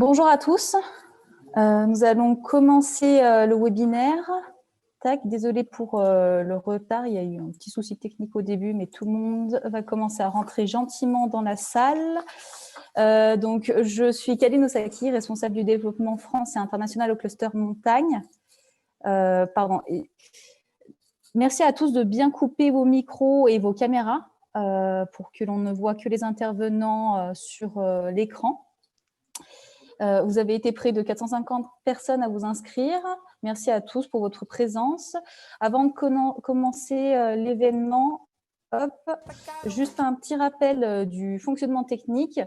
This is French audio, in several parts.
Bonjour à tous. Nous allons commencer le webinaire. Désolée pour le retard, il y a eu un petit souci technique au début, mais tout le monde va commencer à rentrer gentiment dans la salle. Donc, je suis Kaline Osaki, responsable du développement France et international au cluster montagne. Merci à tous de bien couper vos micros et vos caméras pour que l'on ne voit que les intervenants sur l'écran. Vous avez été près de 450 personnes à vous inscrire. Merci à tous pour votre présence. Avant de commencer l'événement, juste un petit rappel du fonctionnement technique.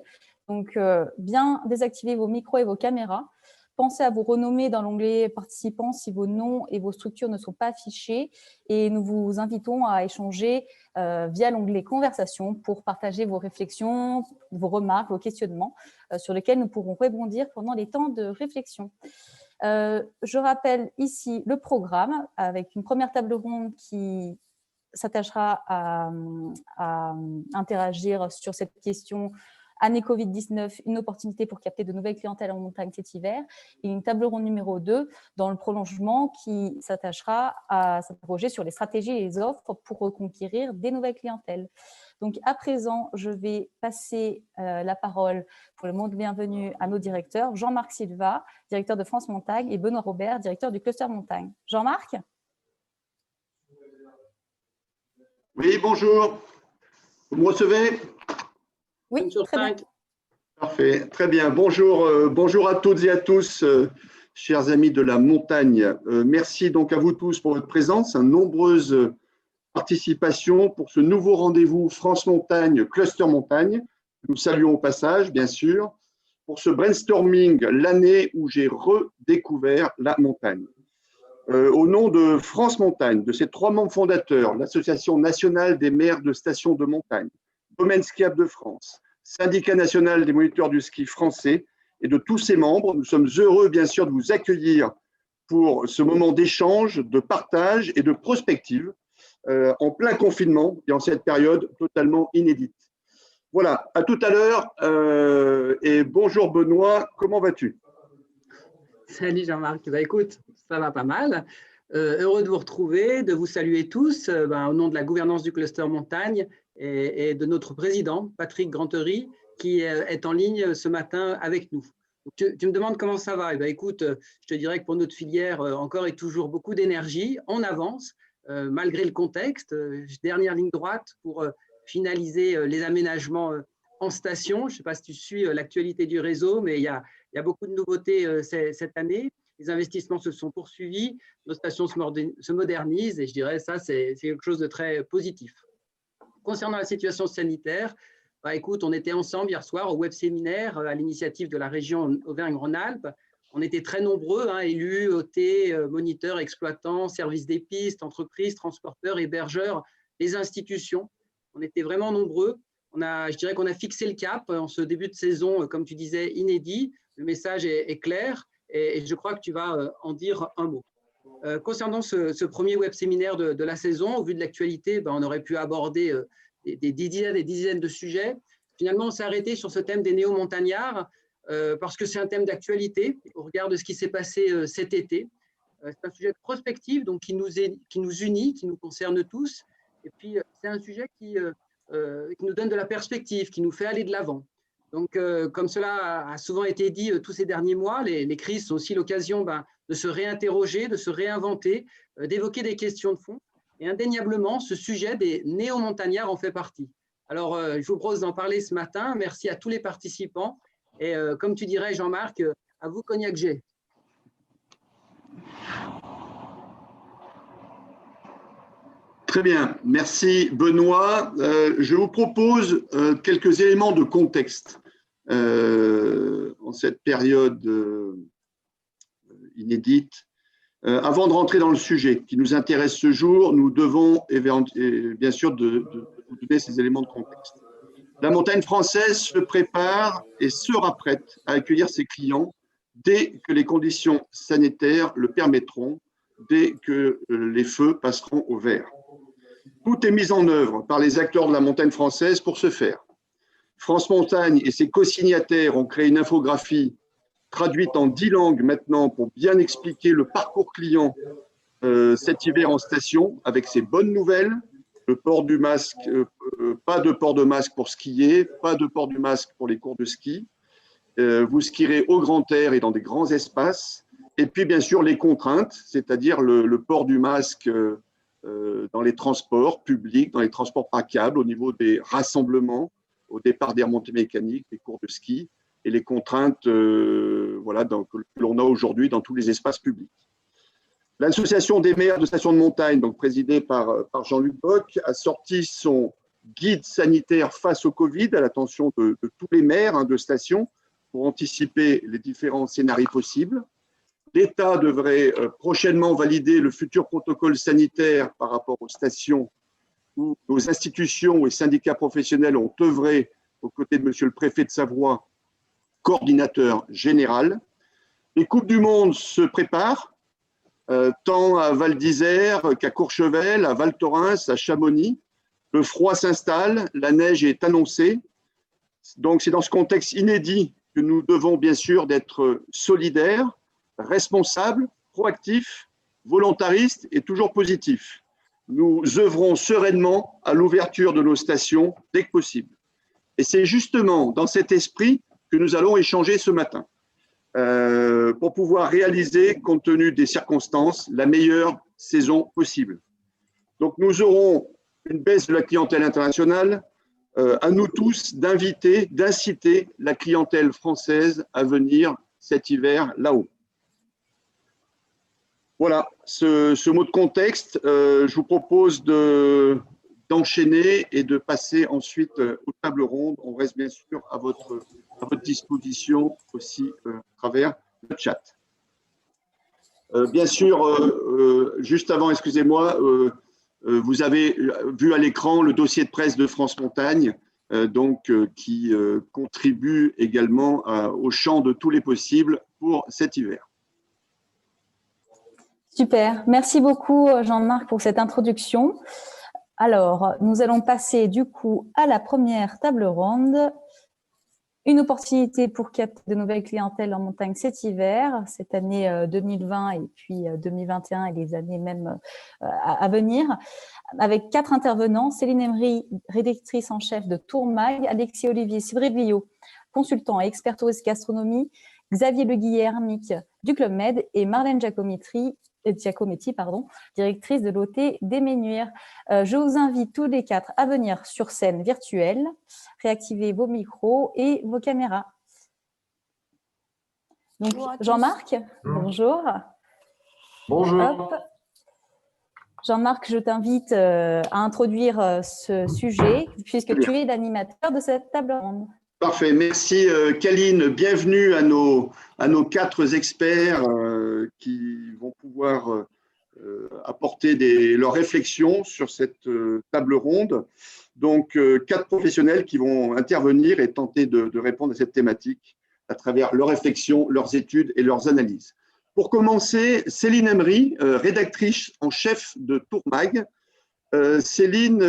Donc, bien désactiver vos micros et vos caméras. Pensez à vous renommer dans l'onglet participants si vos noms et vos structures ne sont pas affichés. Et nous vous invitons à échanger via l'onglet conversation pour partager vos réflexions, vos remarques, vos questionnements sur lesquels nous pourrons rebondir pendant les temps de réflexion. Je rappelle ici le programme avec une première table ronde qui s'attachera à interagir sur cette question année Covid-19, une opportunité pour capter de nouvelles clientèles en montagne cet hiver, et une table ronde numéro 2 dans le prolongement qui s'attachera à s'interroger sur les stratégies et les offres pour reconquérir des nouvelles clientèles. Donc à présent, je vais passer la parole pour le mot de bienvenue à nos directeurs, Jean-Marc Silva, directeur de France Montagne, et Benoît Robert, directeur du cluster montagne. Jean-Marc ? Oui, bonjour. Vous me recevez? Oui, très bien. Parfait, très bien. Bonjour, bonjour à toutes et à tous, chers amis de la montagne. Merci donc à vous tous pour votre présence, nombreuses participations pour ce nouveau rendez-vous France Montagne, Cluster Montagne. Nous saluons au passage, bien sûr, pour ce brainstorming, l'année où j'ai redécouvert la montagne. Au nom de France Montagne, de ses 3 membres fondateurs, l'Association nationale des maires de stations de montagne, Domaine skiable de France, Syndicat national des moniteurs du ski français, et de tous ses membres, nous sommes heureux bien sûr de vous accueillir pour ce moment d'échange, de partage et de prospective en plein confinement et en cette période totalement inédite. Voilà, à tout à l'heure et bonjour Benoît, comment vas-tu? Salut Jean-Marc, écoute, ça va pas mal. Heureux de vous retrouver, de vous saluer tous au nom de la gouvernance du cluster montagne et de notre président, Patrick Granterie, qui est en ligne ce matin avec nous. Tu me demandes comment ça va? Écoute, je te dirais que pour notre filière, encore et toujours beaucoup d'énergie, on avance malgré le contexte. Dernière ligne droite pour finaliser les aménagements en station. Je ne sais pas si tu suis l'actualité du réseau, mais il y a beaucoup de nouveautés cette année. Les investissements se sont poursuivis, nos stations se modernisent et je dirais ça, c'est quelque chose de très positif. Concernant la situation sanitaire, écoute, on était ensemble hier soir au web séminaire à l'initiative de la région Auvergne-Rhône-Alpes. On était très nombreux, élus, OT, moniteurs, exploitants, services des pistes, entreprises, transporteurs, hébergeurs, les institutions. On était vraiment nombreux. Je dirais qu'on a fixé le cap en ce début de saison, comme tu disais, inédit. Le message est clair et je crois que tu vas en dire un mot. Concernant ce premier web séminaire de la saison, au vu de l'actualité, on aurait pu aborder des dizaines et des dizaines de sujets. Finalement, on s'est arrêté sur ce thème des néo-montagnards parce que c'est un thème d'actualité au regard de ce qui s'est passé cet été. C'est un sujet de prospective donc qui nous unit, qui nous concerne tous. Et puis, c'est un sujet qui nous donne de la perspective, qui nous fait aller de l'avant. Donc, comme cela a souvent été dit tous ces derniers mois, les crises sont aussi l'occasion de se réinterroger, de se réinventer, d'évoquer des questions de fond. Et indéniablement, ce sujet des néo-montagnards en fait partie. Alors, je vous propose d'en parler ce matin. Merci à tous les participants. Et comme tu dirais, Jean-Marc, à vous, Cognac G. Très bien, merci Benoît. Je vous propose quelques éléments de contexte en cette période inédite. Avant de rentrer dans le sujet qui nous intéresse ce jour, nous devons bien sûr de vous donner ces éléments de contexte. La montagne française se prépare et sera prête à accueillir ses clients dès que les conditions sanitaires le permettront, dès que les feux passeront au vert. Tout est mis en œuvre par les acteurs de la montagne française pour ce faire. France Montagne et ses co-signataires ont créé une infographie traduite en 10 langues maintenant pour bien expliquer le parcours client cet hiver en station avec ces bonnes nouvelles. Le port du masque, pas de port de masque pour skier, pas de port du masque pour les cours de ski. Vous skierez au grand air et dans des grands espaces. Et puis, bien sûr, les contraintes, c'est-à-dire le port du masque dans les transports publics, dans les transports par câble, au niveau des rassemblements, au départ des remontées mécaniques, des cours de ski, et les contraintes voilà, que l'on a aujourd'hui dans tous les espaces publics. L'Association des maires de stations de montagne, donc présidée par Jean-Luc Bock, a sorti son guide sanitaire face au Covid à l'attention de tous les maires de stations pour anticiper les différents scénarios possibles. L'État devrait prochainement valider le futur protocole sanitaire par rapport aux stations où nos institutions et syndicats professionnels ont œuvré aux côtés de Monsieur le Préfet de Savoie, coordinateur général. Les Coupes du Monde se préparent. Tant à Val d'Isère qu'à Courchevel, à Val Thorens, à Chamonix. Le froid s'installe, la neige est annoncée. Donc, c'est dans ce contexte inédit que nous devons bien sûr d'être solidaires, responsables, proactifs, volontaristes et toujours positifs. Nous œuvrons sereinement à l'ouverture de nos stations dès que possible. Et c'est justement dans cet esprit que nous allons échanger ce matin. Pour pouvoir réaliser, compte tenu des circonstances, la meilleure saison possible. Donc, nous aurons une baisse de la clientèle internationale, à nous tous d'inviter, d'inciter la clientèle française à venir cet hiver là-haut. Voilà, ce mot de contexte, je vous propose d'enchaîner et de passer ensuite aux tables rondes. On reste bien sûr à votre disposition aussi à travers le chat. Bien sûr, juste avant, excusez-moi, vous avez vu à l'écran le dossier de presse de France Montagne, qui contribue également au champ de tous les possibles pour cet hiver. Super, merci beaucoup Jean-Marc pour cette introduction. Alors, nous allons passer du coup à la première table ronde. Une opportunité pour capter de nouvelles clientèles en montagne cet hiver, cette année 2020 et puis 2021 et les années même à venir, avec 4 intervenants, Céline Emery, rédactrice en chef de Tourmag, Alexis Olivier Civreglio, consultant et expert tourisme gastronomie, Xavier Le Guillermic du Club Med et Marlène Giacometti, directrice de l'OT des Menuires. Je vous invite tous les 4 à venir sur scène virtuelle, réactiver vos micros et vos caméras. Donc, Jean-Marc, bonjour. Bonjour. Jean-Marc, je t'invite à introduire ce sujet puisque tu es l'animateur de cette table ronde. Parfait, merci Kaline. Bienvenue à nos 4 experts qui vont pouvoir apporter leurs réflexions sur cette table ronde. Donc, 4 professionnels qui vont intervenir et tenter de répondre à cette thématique à travers leurs réflexions, leurs études et leurs analyses. Pour commencer, Céline Emery, rédactrice en chef de Tourmag. Céline,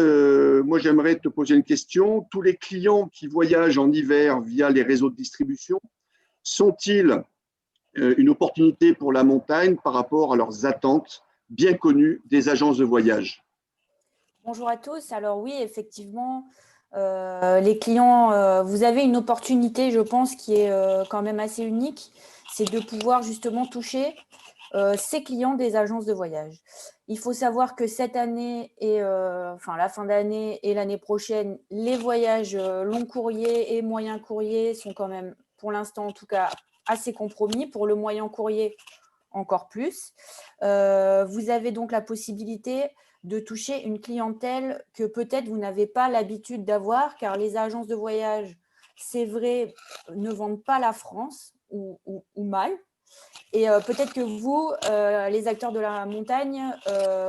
moi j'aimerais te poser une question. Tous les clients qui voyagent en hiver via les réseaux de distribution sont-ils une opportunité pour la montagne par rapport à leurs attentes bien connues des agences de voyage? Bonjour à tous. Alors oui, effectivement, les clients, vous avez une opportunité, je pense, qui est quand même assez unique, c'est de pouvoir justement toucher ces clients des agences de voyage. Il faut savoir que cette année et la fin d'année et l'année prochaine, les voyages long courrier et moyen courrier sont quand même, pour l'instant en tout cas, assez compromis. Pour le moyen courrier, encore plus. Vous avez donc la possibilité de toucher une clientèle que peut-être vous n'avez pas l'habitude d'avoir, car les agences de voyage, c'est vrai, ne vendent pas la France ou mal. Et peut-être que vous, les acteurs de la montagne,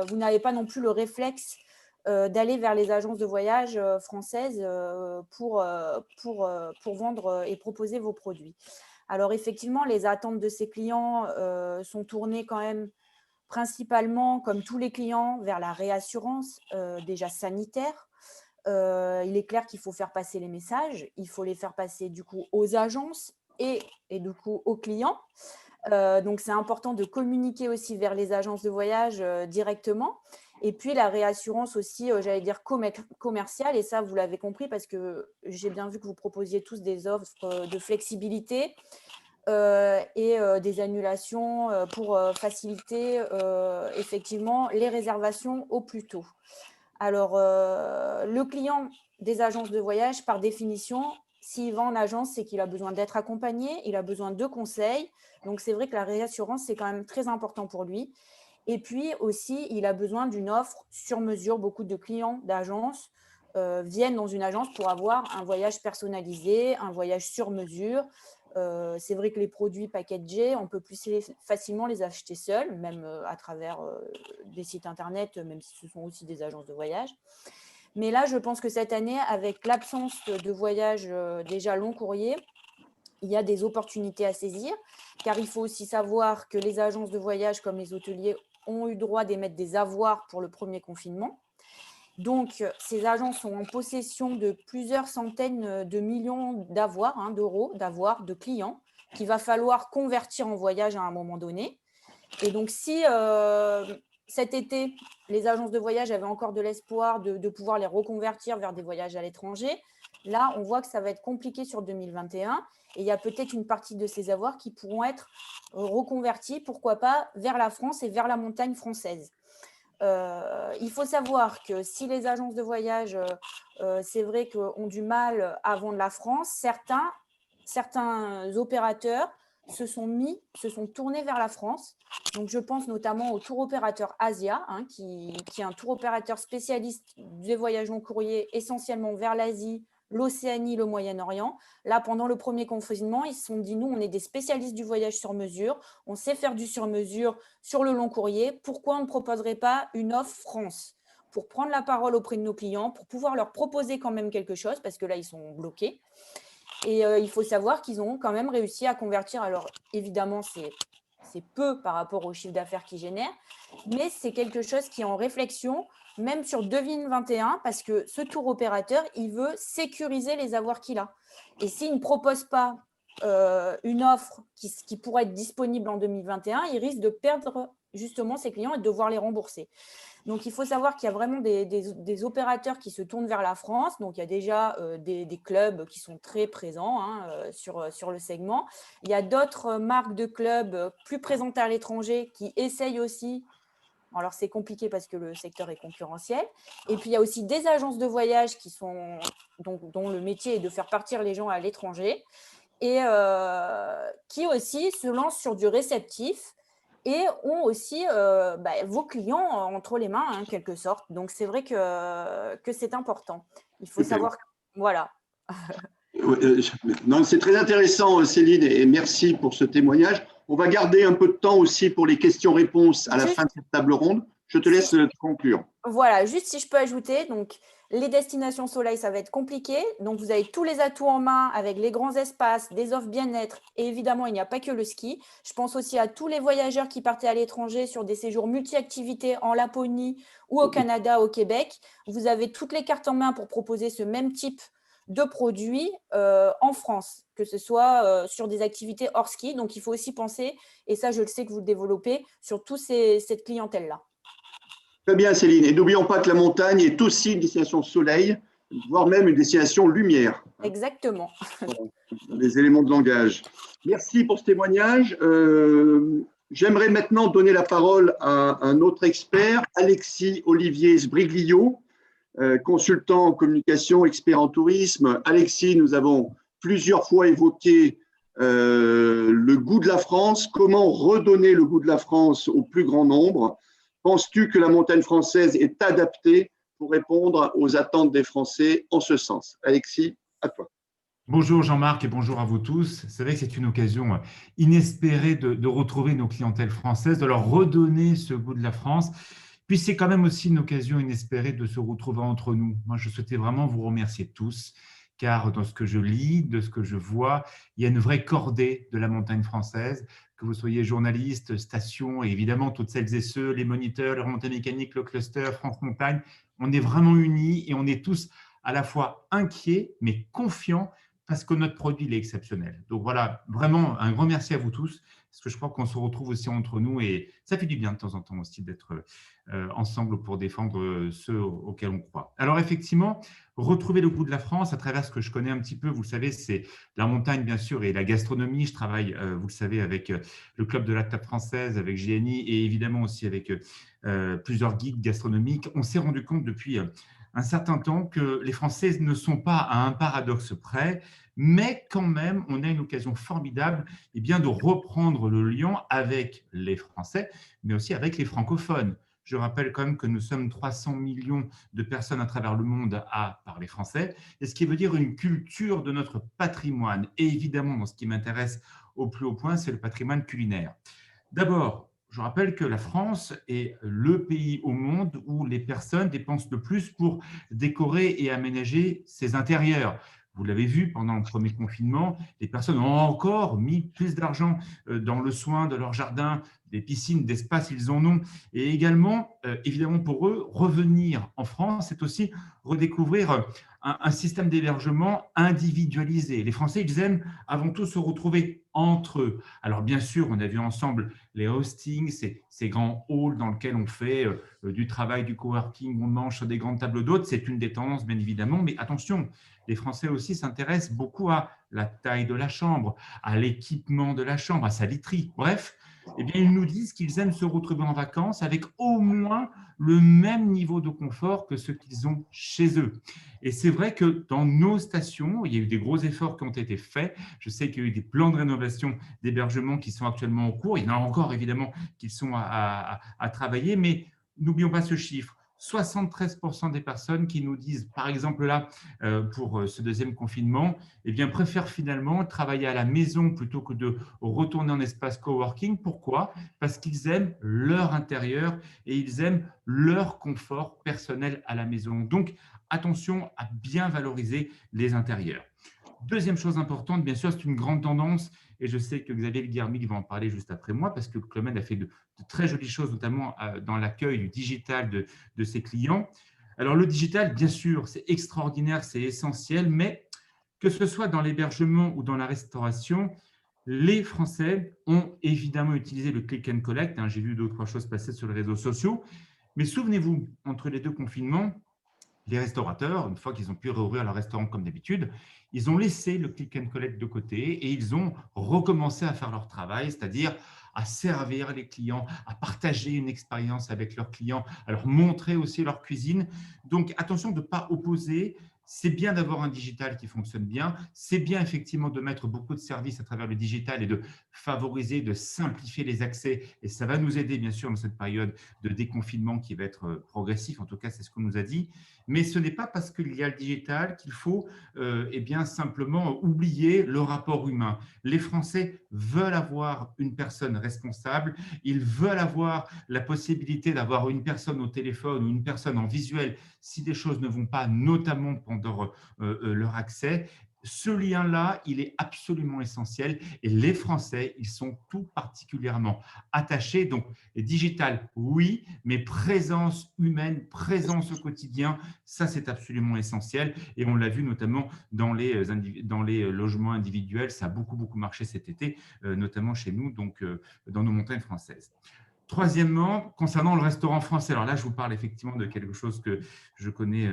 vous n'avez pas non plus le réflexe d'aller vers les agences de voyage françaises pour vendre et proposer vos produits. Alors effectivement, les attentes de ces clients sont tournées quand même principalement, comme tous les clients, vers la réassurance déjà sanitaire. Il est clair qu'il faut faire passer les messages, il faut les faire passer du coup aux agences et du coup aux clients. Donc, c'est important de communiquer aussi vers les agences de voyage directement. Et puis, la réassurance aussi, j'allais dire commerciale. Et ça, vous l'avez compris parce que j'ai bien vu que vous proposiez tous des offres de flexibilité et des annulations pour faciliter effectivement les réservations au plus tôt. Alors, le client des agences de voyage, par définition, s'il va en agence, c'est qu'il a besoin d'être accompagné, il a besoin de conseils. Donc, c'est vrai que la réassurance, c'est quand même très important pour lui. Et puis aussi, il a besoin d'une offre sur mesure. Beaucoup de clients d'agences viennent dans une agence pour avoir un voyage personnalisé, un voyage sur mesure. C'est vrai que les produits packagés, on peut plus facilement les acheter seuls, même à travers des sites internet, même si ce sont aussi des agences de voyage. Mais là, je pense que cette année, avec l'absence de voyage déjà long courrier, il y a des opportunités à saisir, car il faut aussi savoir que les agences de voyage comme les hôteliers ont eu droit d'émettre des avoirs pour le premier confinement. Donc, ces agences sont en possession de plusieurs centaines de millions d'avoirs, d'euros, d'avoirs de clients, qu'il va falloir convertir en voyage à un moment donné. Et donc, si cet été, les agences de voyage avaient encore de l'espoir de pouvoir les reconvertir vers des voyages à l'étranger, là, on voit que ça va être compliqué sur 2021. Et il y a peut-être une partie de ces avoirs qui pourront être reconvertis, pourquoi pas, vers la France et vers la montagne française. Il faut savoir que si les agences de voyage, c'est vrai ont du mal à vendre la France, certains opérateurs se sont tournés vers la France. Donc, je pense notamment au tour opérateur Asia, qui est un tour opérateur spécialiste des voyages long courrier, essentiellement vers l'Asie, l'Océanie, le Moyen-Orient. Là, pendant le premier confinement, ils se sont dit, nous, on est des spécialistes du voyage sur mesure, on sait faire du sur mesure sur le long courrier. Pourquoi on ne proposerait pas une offre France pour prendre la parole auprès de nos clients, pour pouvoir leur proposer quand même quelque chose, parce que là, ils sont bloqués. Et il faut savoir qu'ils ont quand même réussi à convertir. Alors, évidemment, c'est peu par rapport au chiffre d'affaires qu'ils génèrent, mais c'est quelque chose qui est en réflexion, même sur 2021, parce que ce tour opérateur, il veut sécuriser les avoirs qu'il a. Et s'il ne propose pas une offre qui pourrait être disponible en 2021, il risque de perdre justement ses clients et de devoir les rembourser. Donc, il faut savoir qu'il y a vraiment des opérateurs qui se tournent vers la France. Donc, il y a déjà des clubs qui sont très présents sur le segment. Il y a d'autres marques de clubs plus présentes à l'étranger qui essayent aussi. Alors, c'est compliqué parce que le secteur est concurrentiel. Et puis, il y a aussi des agences de voyage dont le métier est de faire partir les gens à l'étranger et qui aussi se lancent sur du réceptif et ont aussi vos clients entre les mains, en quelque sorte. Donc, c'est vrai que c'est important. Il faut savoir… Voilà. Non, c'est très intéressant, Céline, et merci pour ce témoignage. On va garder un peu de temps aussi pour les questions-réponses à la fin de cette table ronde. Je te laisse conclure. Voilà, juste si je peux ajouter, donc les destinations soleil, ça va être compliqué. Donc, vous avez tous les atouts en main avec les grands espaces, des offres bien-être. Et évidemment, il n'y a pas que le ski. Je pense aussi à tous les voyageurs qui partaient à l'étranger sur des séjours multi-activités en Laponie ou au Canada, au Québec. Vous avez toutes les cartes en main pour proposer ce même type de produits en France, que ce soit sur des activités hors ski. Donc, il faut aussi penser, et ça, je le sais que vous le développez, sur toute cette clientèle-là. Très bien, Céline. Et n'oublions pas que la montagne est aussi une destination soleil, voire même une destination lumière. Exactement. Les éléments de langage. Merci pour ce témoignage. J'aimerais maintenant donner la parole à un autre expert, Alexis Olivier Sbriglio, consultant en communication, expert en tourisme. Alexis, nous avons plusieurs fois évoqué le goût de la France, comment redonner le goût de la France au plus grand nombre. Penses-tu que la montagne française est adaptée pour répondre aux attentes des Français en ce sens? Alexis, à toi. Bonjour Jean-Marc et bonjour à vous tous. C'est vrai que c'est une occasion inespérée de retrouver nos clientèles françaises, de leur redonner ce goût de la France. Puis c'est quand même aussi une occasion inespérée de se retrouver entre nous. Moi, je souhaitais vraiment vous remercier tous, car dans ce que je lis, de ce que je vois, il y a une vraie cordée de la montagne française, que vous soyez journaliste, station, et évidemment toutes celles et ceux, les moniteurs, les remontées mécaniques, le cluster, France Montagne. On est vraiment unis et on est tous à la fois inquiets, mais confiants, parce que notre produit il est exceptionnel. Donc voilà, vraiment un grand merci à vous tous, parce que je crois qu'on se retrouve aussi entre nous et ça fait du bien de temps en temps aussi d'être ensemble pour défendre ceux auxquels on croit. Alors effectivement, retrouver le goût de la France à travers ce que je connais un petit peu, vous le savez, c'est la montagne bien sûr et la gastronomie. Je travaille, vous le savez, avec le club de la table française, avec GNI et évidemment aussi avec plusieurs guides gastronomiques. On s'est rendu compte depuis un certain temps que les Français ne sont pas à un paradoxe près, mais quand même, on a une occasion formidable eh bien, de reprendre le lien avec les Français, mais aussi avec les francophones. Je rappelle quand même que nous sommes 300 millions de personnes à travers le monde à parler français, et ce qui veut dire une culture de notre patrimoine. Et évidemment, dans ce qui m'intéresse au plus haut point, c'est le patrimoine culinaire. D'abord, je rappelle que la France est le pays au monde où les personnes dépensent le plus pour décorer et aménager ses intérieurs. Vous l'avez vu, pendant le premier confinement, les personnes ont encore mis plus d'argent dans le soin de leur jardin, des piscines, d'espace, ils en ont. Et également, évidemment pour eux, revenir en France, c'est aussi redécouvrir un système d'hébergement individualisé. Les Français, ils aiment avant tout se retrouver entre eux. Alors bien sûr, on a vu ensemble les hostings, ces grands halls dans lesquels on fait du travail, du coworking, on mange sur des grandes tables d'hôtes, c'est une des tendances bien évidemment, mais attention, les Français aussi s'intéressent beaucoup à la taille de la chambre, à l'équipement de la chambre, à sa literie. Bref, eh bien, ils nous disent qu'ils aiment se retrouver en vacances avec au moins le même niveau de confort que ce qu'ils ont chez eux. Et c'est vrai que dans nos stations, il y a eu des gros efforts qui ont été faits. Je sais qu'il y a eu des plans de rénovation d'hébergement qui sont actuellement en cours. Il y en a encore évidemment qui sont à travailler, mais n'oublions pas ce chiffre. 73% des personnes qui nous disent, par exemple là, pour ce deuxième confinement, eh bien, préfèrent finalement travailler à la maison plutôt que de retourner en espace coworking. Pourquoi? Parce qu'ils aiment leur intérieur et ils aiment leur confort personnel à la maison. Donc, attention à bien valoriser les intérieurs. Deuxième chose importante, bien sûr, c'est une grande tendance, et je sais que Xavier Guermic va en parler juste après moi, parce que Club Med a fait de très jolies choses, notamment dans l'accueil du digital de ses clients. Alors, le digital, bien sûr, c'est extraordinaire, c'est essentiel, mais que ce soit dans l'hébergement ou dans la restauration, les Français ont évidemment utilisé le click and collect. J'ai vu 2 ou 3 choses passer sur les réseaux sociaux, mais souvenez-vous, entre les 2 confinements, les restaurateurs, une fois qu'ils ont pu réouvrir leur restaurant comme d'habitude, ils ont laissé le click and collect de côté et ils ont recommencé à faire leur travail, c'est-à-dire à servir les clients, à partager une expérience avec leurs clients, à leur montrer aussi leur cuisine. Donc, attention de ne pas opposer. C'est bien d'avoir un digital qui fonctionne bien. C'est bien effectivement de mettre beaucoup de services à travers le digital et de favoriser, de simplifier les accès. Et ça va nous aider, bien sûr, dans cette période de déconfinement qui va être progressif. En tout cas, c'est ce qu'on nous a dit. Mais ce n'est pas parce qu'il y a le digital qu'il faut eh bien, simplement oublier le rapport humain. Les Français veulent avoir une personne responsable. Ils veulent avoir la possibilité d'avoir une personne au téléphone ou une personne en visuel si des choses ne vont pas, notamment pendant leur accès. Ce lien-là, il est absolument essentiel et les Français, ils sont tout particulièrement attachés. Donc, digital, oui, mais présence humaine, présence au quotidien, ça, c'est absolument essentiel. Et on l'a vu notamment dans les logements individuels, ça a beaucoup, beaucoup marché cet été, notamment chez nous, donc dans nos montagnes françaises. Troisièmement, concernant le restaurant français, alors là, je vous parle effectivement de quelque chose que je connais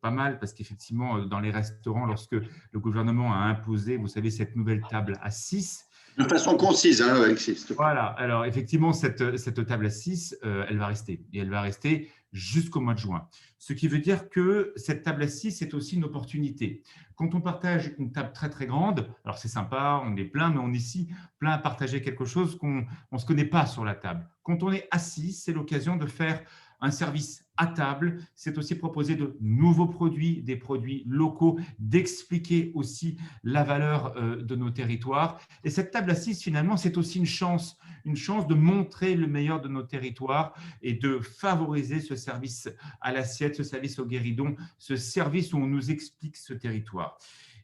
pas mal, parce qu'effectivement, dans les restaurants, lorsque le gouvernement a imposé, vous savez, cette nouvelle table à 6, de façon concise, hein, Alexis. voilà, alors effectivement, cette table à 6, elle va rester, et elle va rester jusqu'au mois de juin. Ce qui veut dire que cette table à 6, c'est aussi une opportunité. Quand on partage une table très, très grande, alors c'est sympa, on est plein, mais on est ici plein à partager quelque chose qu'on ne se connaît pas sur la table. Quand on est assis, c'est l'occasion de faire un service à table, c'est aussi proposer de nouveaux produits, des produits locaux, d'expliquer aussi la valeur de nos territoires. Et cette table à 6, finalement, c'est aussi une chance de montrer le meilleur de nos territoires et de favoriser ce service à l'assiette, ce service au guéridon, ce service où on nous explique ce territoire.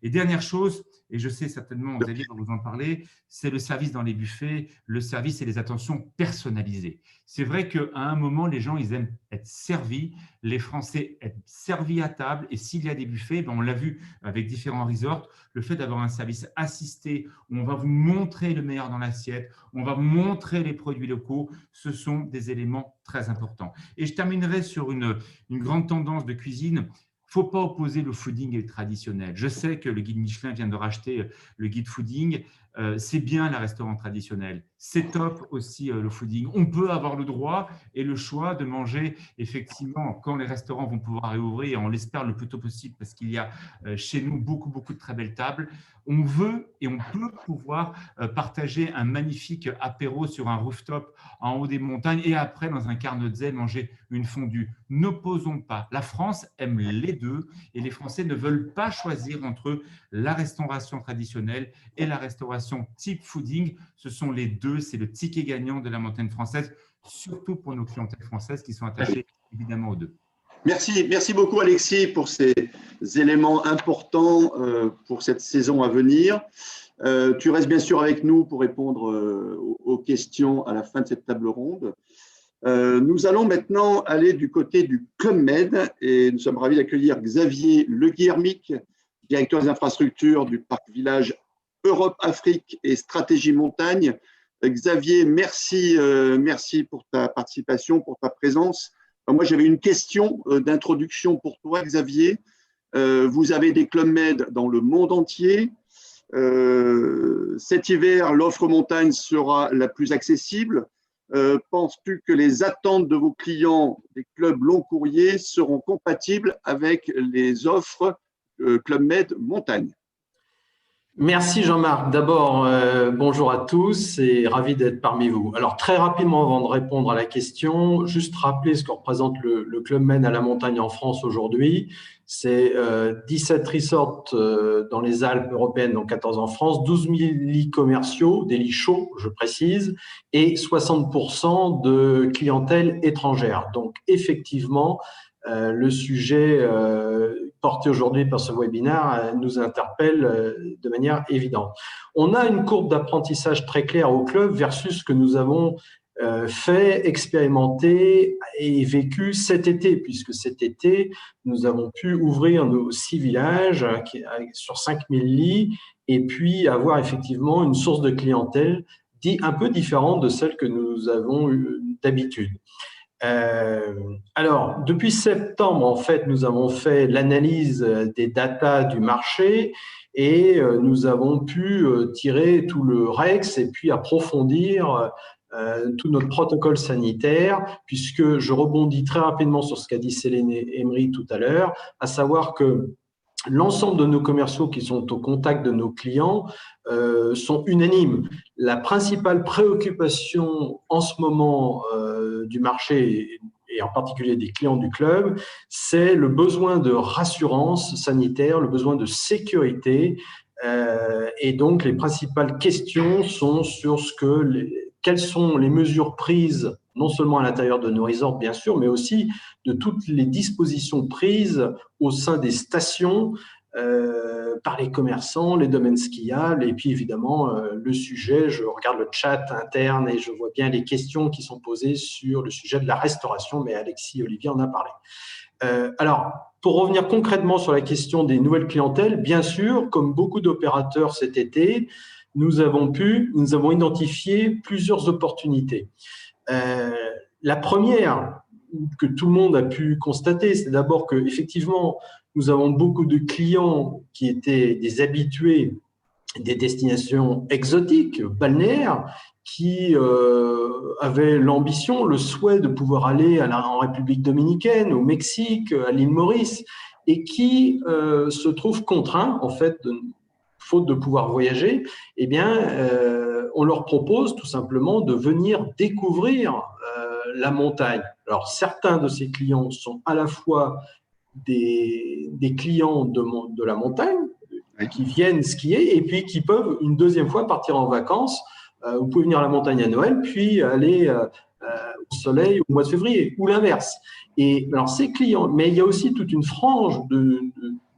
Et dernière chose, et je sais certainement, Xavier va vous en parler, c'est le service dans les buffets, le service et les attentions personnalisées. C'est vrai qu'à un moment, les gens, ils aiment être servis, les Français être servis à table, et s'il y a des buffets, on l'a vu avec différents resorts, le fait d'avoir un service assisté où on va vous montrer le meilleur dans l'assiette, on va vous montrer les produits locaux, ce sont des éléments très importants. Et je terminerai sur une grande tendance de cuisine. Il ne faut pas opposer le fooding et le traditionnel. Je sais que le guide Michelin vient de racheter le guide fooding. C'est bien la restaurant traditionnel. C'est top aussi le fooding. On peut avoir le droit et le choix de manger effectivement quand les restaurants vont pouvoir réouvrir, et on l'espère le plus tôt possible parce qu'il y a chez nous beaucoup de très belles tables. On veut et on peut pouvoir partager un magnifique apéro sur un rooftop en haut des montagnes et après dans un Carnotzel manger une fondue. N'opposons pas. La France aime les deux et les Français ne veulent pas choisir entre la restauration traditionnelle et la restauration type fooding. Ce sont les deux, c'est le ticket gagnant de la montagne française, surtout pour nos clientèles françaises qui sont attachées évidemment aux deux. Merci beaucoup Alexis pour ces éléments importants pour cette saison à venir. Tu restes bien sûr avec nous pour répondre aux questions à la fin de cette table ronde. Nous allons maintenant aller du côté du Club Med et nous sommes ravis d'accueillir Xavier Le Guillermic, directeur des infrastructures du parc village Europe, Afrique et Stratégie Montagne. Xavier, merci pour ta participation, pour ta présence. Moi, j'avais une question d'introduction pour toi, Xavier. Vous avez des Club Med dans le monde entier. Cet hiver, l'offre montagne sera la plus accessible. Penses-tu que les attentes de vos clients des clubs long courrier seront compatibles avec les offres Club Med montagne? Merci Jean-Marc. D'abord, bonjour à tous et ravi d'être parmi vous. Alors très rapidement avant de répondre à la question, juste rappeler ce que représente le Club Med à la montagne en France aujourd'hui. C'est 17 resorts dans les Alpes européennes, donc 14 en France, 12 000 lits commerciaux, des lits chauds, je précise, et 60% de clientèle étrangère. Donc effectivement, le sujet porté aujourd'hui par ce webinaire nous interpelle de manière évidente. On a une courbe d'apprentissage très claire au club versus ce que nous avons fait, expérimenté et vécu cet été, puisque cet été, nous avons pu ouvrir nos 6 villages sur 5000 lits et puis avoir effectivement une source de clientèle un peu différente de celle que nous avons d'habitude. Alors, depuis septembre, en fait, nous avons fait l'analyse des datas du marché et nous avons pu tirer tout le REX et puis approfondir tout notre protocole sanitaire, puisque je rebondis très rapidement sur ce qu'a dit Céline Emery tout à l'heure, à savoir que l'ensemble de nos commerciaux qui sont au contact de nos clients sont unanimes. La principale préoccupation en ce moment du marché et en particulier des clients du club, c'est le besoin de rassurance sanitaire, le besoin de sécurité. Et donc, les principales questions sont sur quelles sont les mesures prises, non seulement à l'intérieur de nos resorts, bien sûr, mais aussi de toutes les dispositions prises au sein des stations par les commerçants, les domaines skiables, et puis évidemment le sujet, je regarde le chat interne et je vois bien les questions qui sont posées sur le sujet de la restauration, mais Alexis et Olivier en a parlé. Alors, pour revenir concrètement sur la question des nouvelles clientèles, bien sûr, comme beaucoup d'opérateurs cet été, nous avons identifié plusieurs opportunités. La première que tout le monde a pu constater, c'est d'abord que effectivement, nous avons beaucoup de clients qui étaient des habitués des destinations exotiques, balnéaires, qui avaient l'ambition, le souhait de pouvoir aller en République dominicaine, au Mexique, à l'île Maurice, et qui se trouvent contraints, en fait, faute de pouvoir voyager, eh bien, on leur propose tout simplement de venir découvrir la montagne. Alors, certains de ces clients sont à la fois des clients de la montagne, qui viennent skier et puis qui peuvent une deuxième fois partir en vacances. Vous pouvez venir à la montagne à Noël, puis aller au soleil au mois de février, ou l'inverse. Et alors, ces clients, mais il y a aussi toute une frange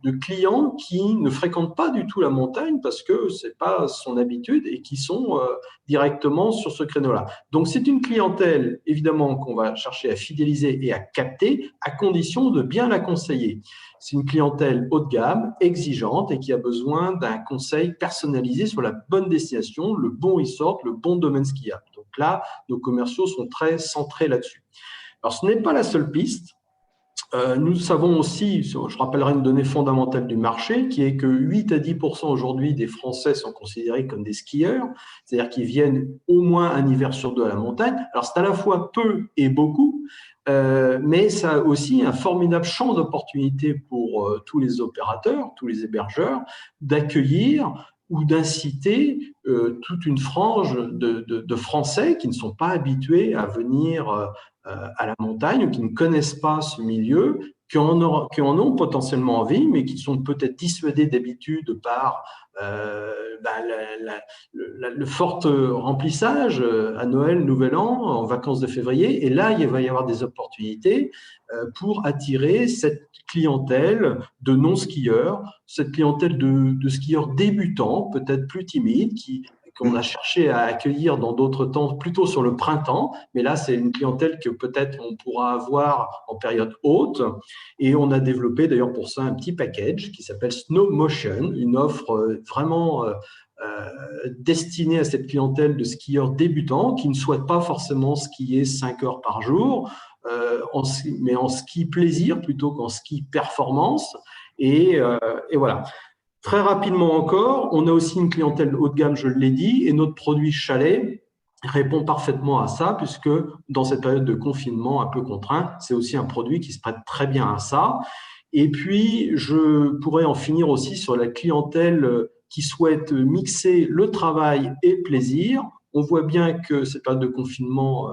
de clients qui ne fréquentent pas du tout la montagne parce que ce n'est pas son habitude et qui sont directement sur ce créneau-là. Donc, c'est une clientèle, évidemment, qu'on va chercher à fidéliser et à capter à condition de bien la conseiller. C'est une clientèle haut de gamme, exigeante et qui a besoin d'un conseil personnalisé sur la bonne destination, le bon resort, le bon domaine skiable. Donc là, nos commerciaux sont très centrés là-dessus. Alors, ce n'est pas la seule piste. Nous savons aussi, je rappellerai une donnée fondamentale du marché, qui est que 8 à 10% aujourd'hui des Français sont considérés comme des skieurs, c'est-à-dire qu'ils viennent au moins un hiver sur deux à la montagne. Alors, c'est à la fois peu et beaucoup, mais ça a aussi un formidable champ d'opportunités pour tous les opérateurs, tous les hébergeurs, d'accueillir ou d'inciter toute une frange de Français qui ne sont pas habitués à venir à la montagne, qui ne connaissent pas ce milieu, qui en ont potentiellement envie, mais qui sont peut-être dissuadés d'habitude par le fort remplissage à Noël, Nouvel An, en vacances de février. Et là, il va y avoir des opportunités pour attirer cette clientèle de non-skieurs, cette clientèle de skieurs débutants, peut-être plus timides, qu'on a cherché à accueillir dans d'autres temps, plutôt sur le printemps. Mais là, c'est une clientèle que peut-être on pourra avoir en période haute. Et on a développé d'ailleurs pour ça un petit package qui s'appelle Snow Motion, une offre vraiment destinée à cette clientèle de skieurs débutants qui ne souhaitent pas forcément skier 5 heures par jour, mais en ski plaisir plutôt qu'en ski performance. Et voilà. Très rapidement encore, on a aussi une clientèle haut de gamme, je l'ai dit, et notre produit Chalet répond parfaitement à ça, puisque dans cette période de confinement un peu contraint, c'est aussi un produit qui se prête très bien à ça. Et puis, je pourrais en finir aussi sur la clientèle qui souhaite mixer le travail et le plaisir. On voit bien que cette période de confinement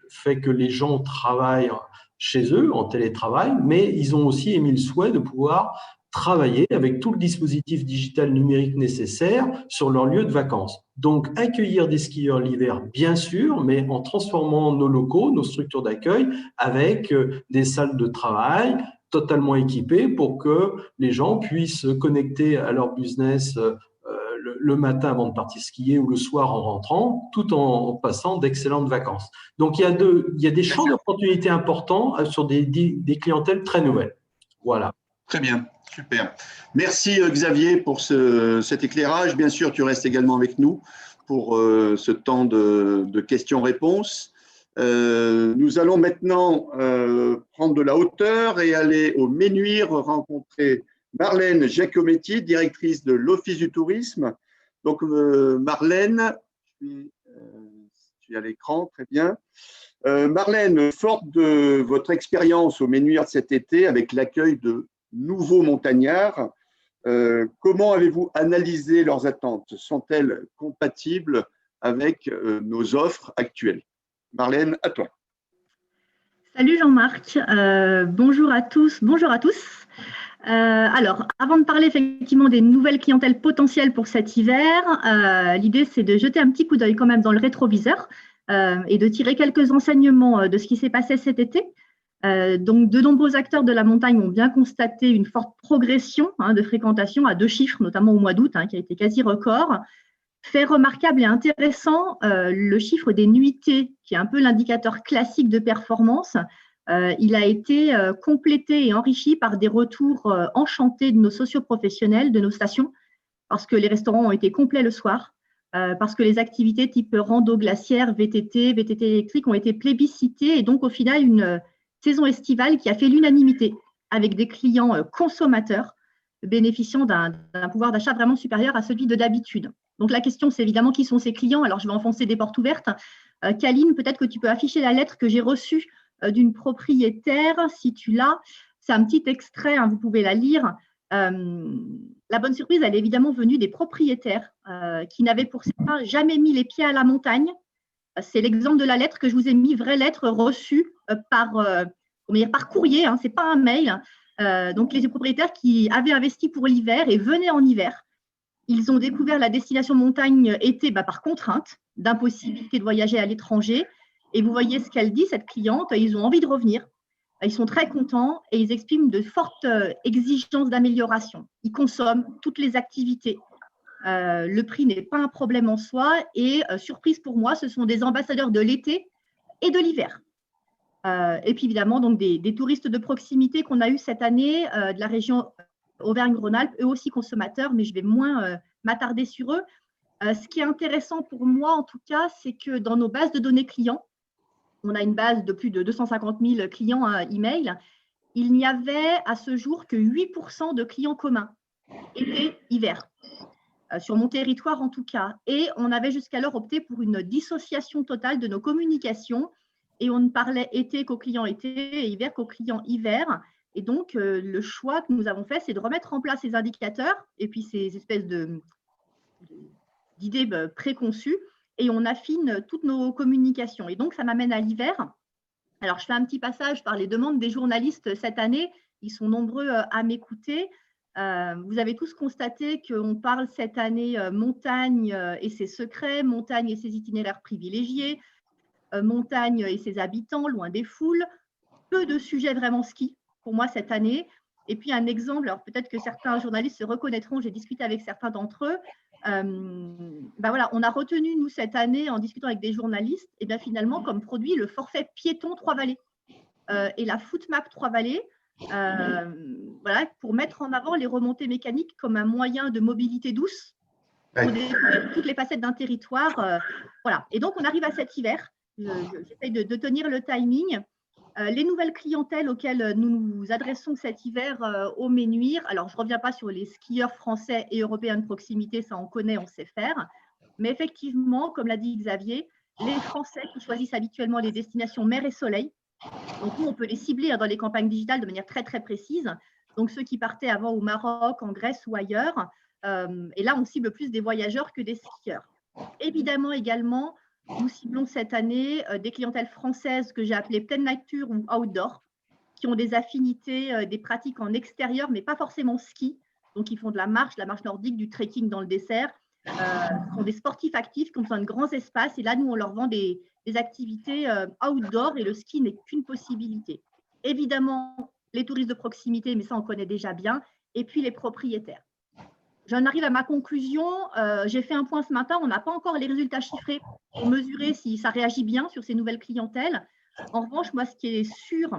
fait que les gens travaillent chez eux en télétravail, mais ils ont aussi émis le souhait de pouvoir travailler avec tout le dispositif digital numérique nécessaire sur leur lieu de vacances. Donc, accueillir des skieurs l'hiver, bien sûr, mais en transformant nos locaux, nos structures d'accueil, avec des salles de travail totalement équipées pour que les gens puissent se connecter à leur business le matin avant de partir skier ou le soir en rentrant, tout en passant d'excellentes vacances. Donc, il y a des champs d'opportunités importants sur des clientèles très nouvelles. Voilà. Très bien, super. Merci Xavier pour cet éclairage. Bien sûr, tu restes également avec nous pour ce temps de questions-réponses. Nous allons maintenant prendre de la hauteur et aller au Ménuire rencontrer Marlène Giacometti, directrice de l'Office du tourisme. Donc Marlène, je suis à l'écran, très bien. Marlène, forte de votre expérience au Ménuire cet été avec l'accueil de nouveaux montagnards, comment avez-vous analysé leurs attentes? Sont-elles compatibles avec nos offres actuelles? Marlène, à toi. Salut Jean-Marc, bonjour à tous. Alors, avant de parler effectivement des nouvelles clientèles potentielles pour cet hiver, l'idée c'est de jeter un petit coup d'œil quand même dans le rétroviseur et de tirer quelques enseignements de ce qui s'est passé cet été. Donc, de nombreux acteurs de la montagne ont bien constaté une forte progression de fréquentation à 2 chiffres, notamment au mois d'août, qui a été quasi record. Fait remarquable et intéressant, le chiffre des nuitées, qui est un peu l'indicateur classique de performance, il a été complété et enrichi par des retours enchantés de nos socioprofessionnels, de nos stations, parce que les restaurants ont été complets le soir, parce que les activités type rando glaciaire, VTT électrique ont été plébiscitées, et donc au final une saison estivale qui a fait l'unanimité avec des clients consommateurs bénéficiant d'un pouvoir d'achat vraiment supérieur à celui de d'habitude. Donc la question, c'est évidemment qui sont ces clients. Alors je vais enfoncer des portes ouvertes. Kaline, peut-être que tu peux afficher la lettre que j'ai reçue d'une propriétaire, si tu l'as. C'est un petit extrait, vous pouvez la lire. La bonne surprise, elle est évidemment venue des propriétaires qui n'avaient pour certains jamais mis les pieds à la montagne. C'est l'exemple de la lettre que je vous ai mis, vraie lettre reçue par courrier, ce n'est pas un mail. Donc, les propriétaires qui avaient investi pour l'hiver et venaient en hiver, ils ont découvert la destination montagne été par contrainte, d'impossibilité de voyager à l'étranger. Et vous voyez ce qu'elle dit, cette cliente, ils ont envie de revenir. Ils sont très contents et ils expriment de fortes exigences d'amélioration. Ils consomment toutes les activités. Le prix n'est pas un problème en soi et surprise pour moi, ce sont des ambassadeurs de l'été et de l'hiver. Et puis évidemment, donc des touristes de proximité qu'on a eu cette année de la région Auvergne-Rhône-Alpes, eux aussi consommateurs, mais je vais moins m'attarder sur eux. Ce qui est intéressant pour moi, en tout cas, c'est que dans nos bases de données clients, on a une base de plus de 250 000 clients email, il n'y avait à ce jour que 8% de clients communs, été-hiver, sur mon territoire en tout cas. Et on avait jusqu'alors opté pour une dissociation totale de nos communications et on ne parlait été qu'aux clients été et hiver qu'aux clients hiver. Et donc, le choix que nous avons fait, c'est de remettre en place ces indicateurs et puis ces espèces d'idées préconçues et on affine toutes nos communications. Et donc, ça m'amène à l'hiver. Alors, je fais un petit passage par les demandes des journalistes cette année. Ils sont nombreux à m'écouter. Vous avez tous constaté qu'on parle cette année montagne et ses secrets, montagne et ses itinéraires privilégiés, montagne et ses habitants, loin des foules. Peu de sujets vraiment ski pour moi cette année. Et puis un exemple, alors peut-être que certains journalistes se reconnaîtront, j'ai discuté avec certains d'entre eux. Voilà, on a retenu, nous, cette année, en discutant avec des journalistes, et bien finalement, comme produit, le forfait piéton Trois-Vallées et la Footmap Trois-Vallées, voilà, pour mettre en avant les remontées mécaniques comme un moyen de mobilité douce pour découvrir toutes les facettes d'un territoire. Voilà. Et donc, on arrive à cet hiver. J'essaye de tenir le timing. Les nouvelles clientèles auxquelles nous nous adressons cet hiver au Ménuire, alors je ne reviens pas sur les skieurs français et européens de proximité, ça on connaît, on sait faire, mais effectivement, comme l'a dit Xavier, les Français qui choisissent habituellement les destinations mer et soleil, donc nous on peut les cibler dans les campagnes digitales de manière très très précise, donc ceux qui partaient avant au Maroc, en Grèce ou ailleurs, et là on cible plus des voyageurs que des skieurs. Évidemment également, nous ciblons cette année des clientèles françaises que j'ai appelées pleine nature ou outdoor, qui ont des affinités, des pratiques en extérieur, mais pas forcément ski. Donc, ils font de la marche nordique, du trekking dans le dessert. Ce sont des sportifs actifs qui ont besoin de grands espaces. Et là, nous, on leur vend des activités outdoor et le ski n'est qu'une possibilité. Évidemment, les touristes de proximité, mais ça, on connaît déjà bien. Et puis, les propriétaires. J'en arrive à ma conclusion. J'ai fait un point ce matin. On n'a pas encore les résultats chiffrés pour mesurer si ça réagit bien sur ces nouvelles clientèles. En revanche, moi, ce qui est sûr,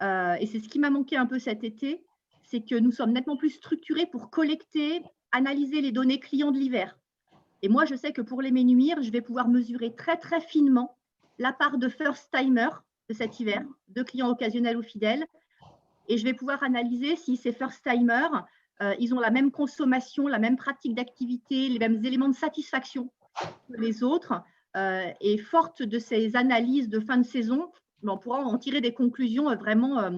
et c'est ce qui m'a manqué un peu cet été, c'est que nous sommes nettement plus structurés pour collecter, analyser les données clients de l'hiver. Et moi, je sais que pour les Ménuires, je vais pouvoir mesurer très, très finement la part de first-timers de cet hiver, de clients occasionnels ou fidèles. Et je vais pouvoir analyser si ces first-timers, ils ont la même consommation, la même pratique d'activité, les mêmes éléments de satisfaction que les autres. Et forte de ces analyses de fin de saison, on pourra en tirer des conclusions vraiment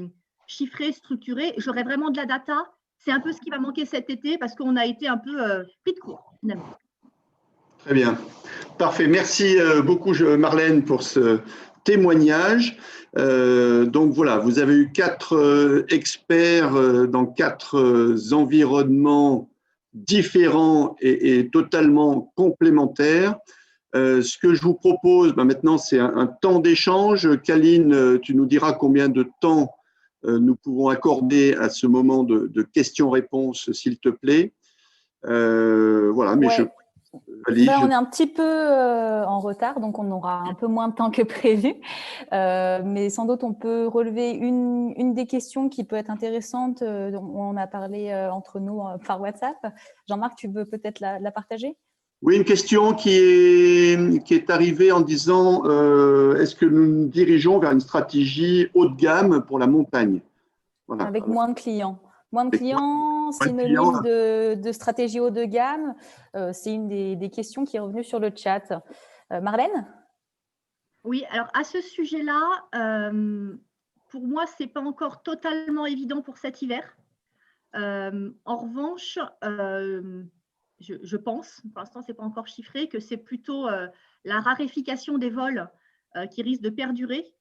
chiffrées, structurées. J'aurai vraiment de la data. C'est un peu ce qui va manquer cet été parce qu'on a été un peu pris de court, finalement. Très bien. Parfait. Merci beaucoup, Marlène, pour ce témoignage. Donc voilà, vous avez eu 4 experts dans 4 environnements différents et totalement complémentaires. Ce que je vous propose maintenant, c'est un temps d'échange. Kaline, tu nous diras combien de temps nous pouvons accorder à ce moment de questions-réponses, s'il te plaît. Voilà, mais ouais. On est un petit peu en retard, donc on aura un peu moins de temps que prévu. Mais sans doute, on peut relever une des questions qui peut être intéressante. On a parlé entre nous par WhatsApp. Jean-Marc, tu veux peut-être la partager ? Oui, une question qui est arrivée en disant est-ce que nous nous dirigeons vers une stratégie haut de gamme pour la montagne ? Voilà. Avec moins de clients. Moins de clients, synonyme de stratégie haut de gamme. C'est une des questions qui est revenue sur le chat. Marlène ? Oui, alors à ce sujet-là, pour moi, ce n'est pas encore totalement évident pour cet hiver. En revanche, je pense, pour l'instant, ce n'est pas encore chiffré, que c'est plutôt la raréfication des vols qui risque de perdurer,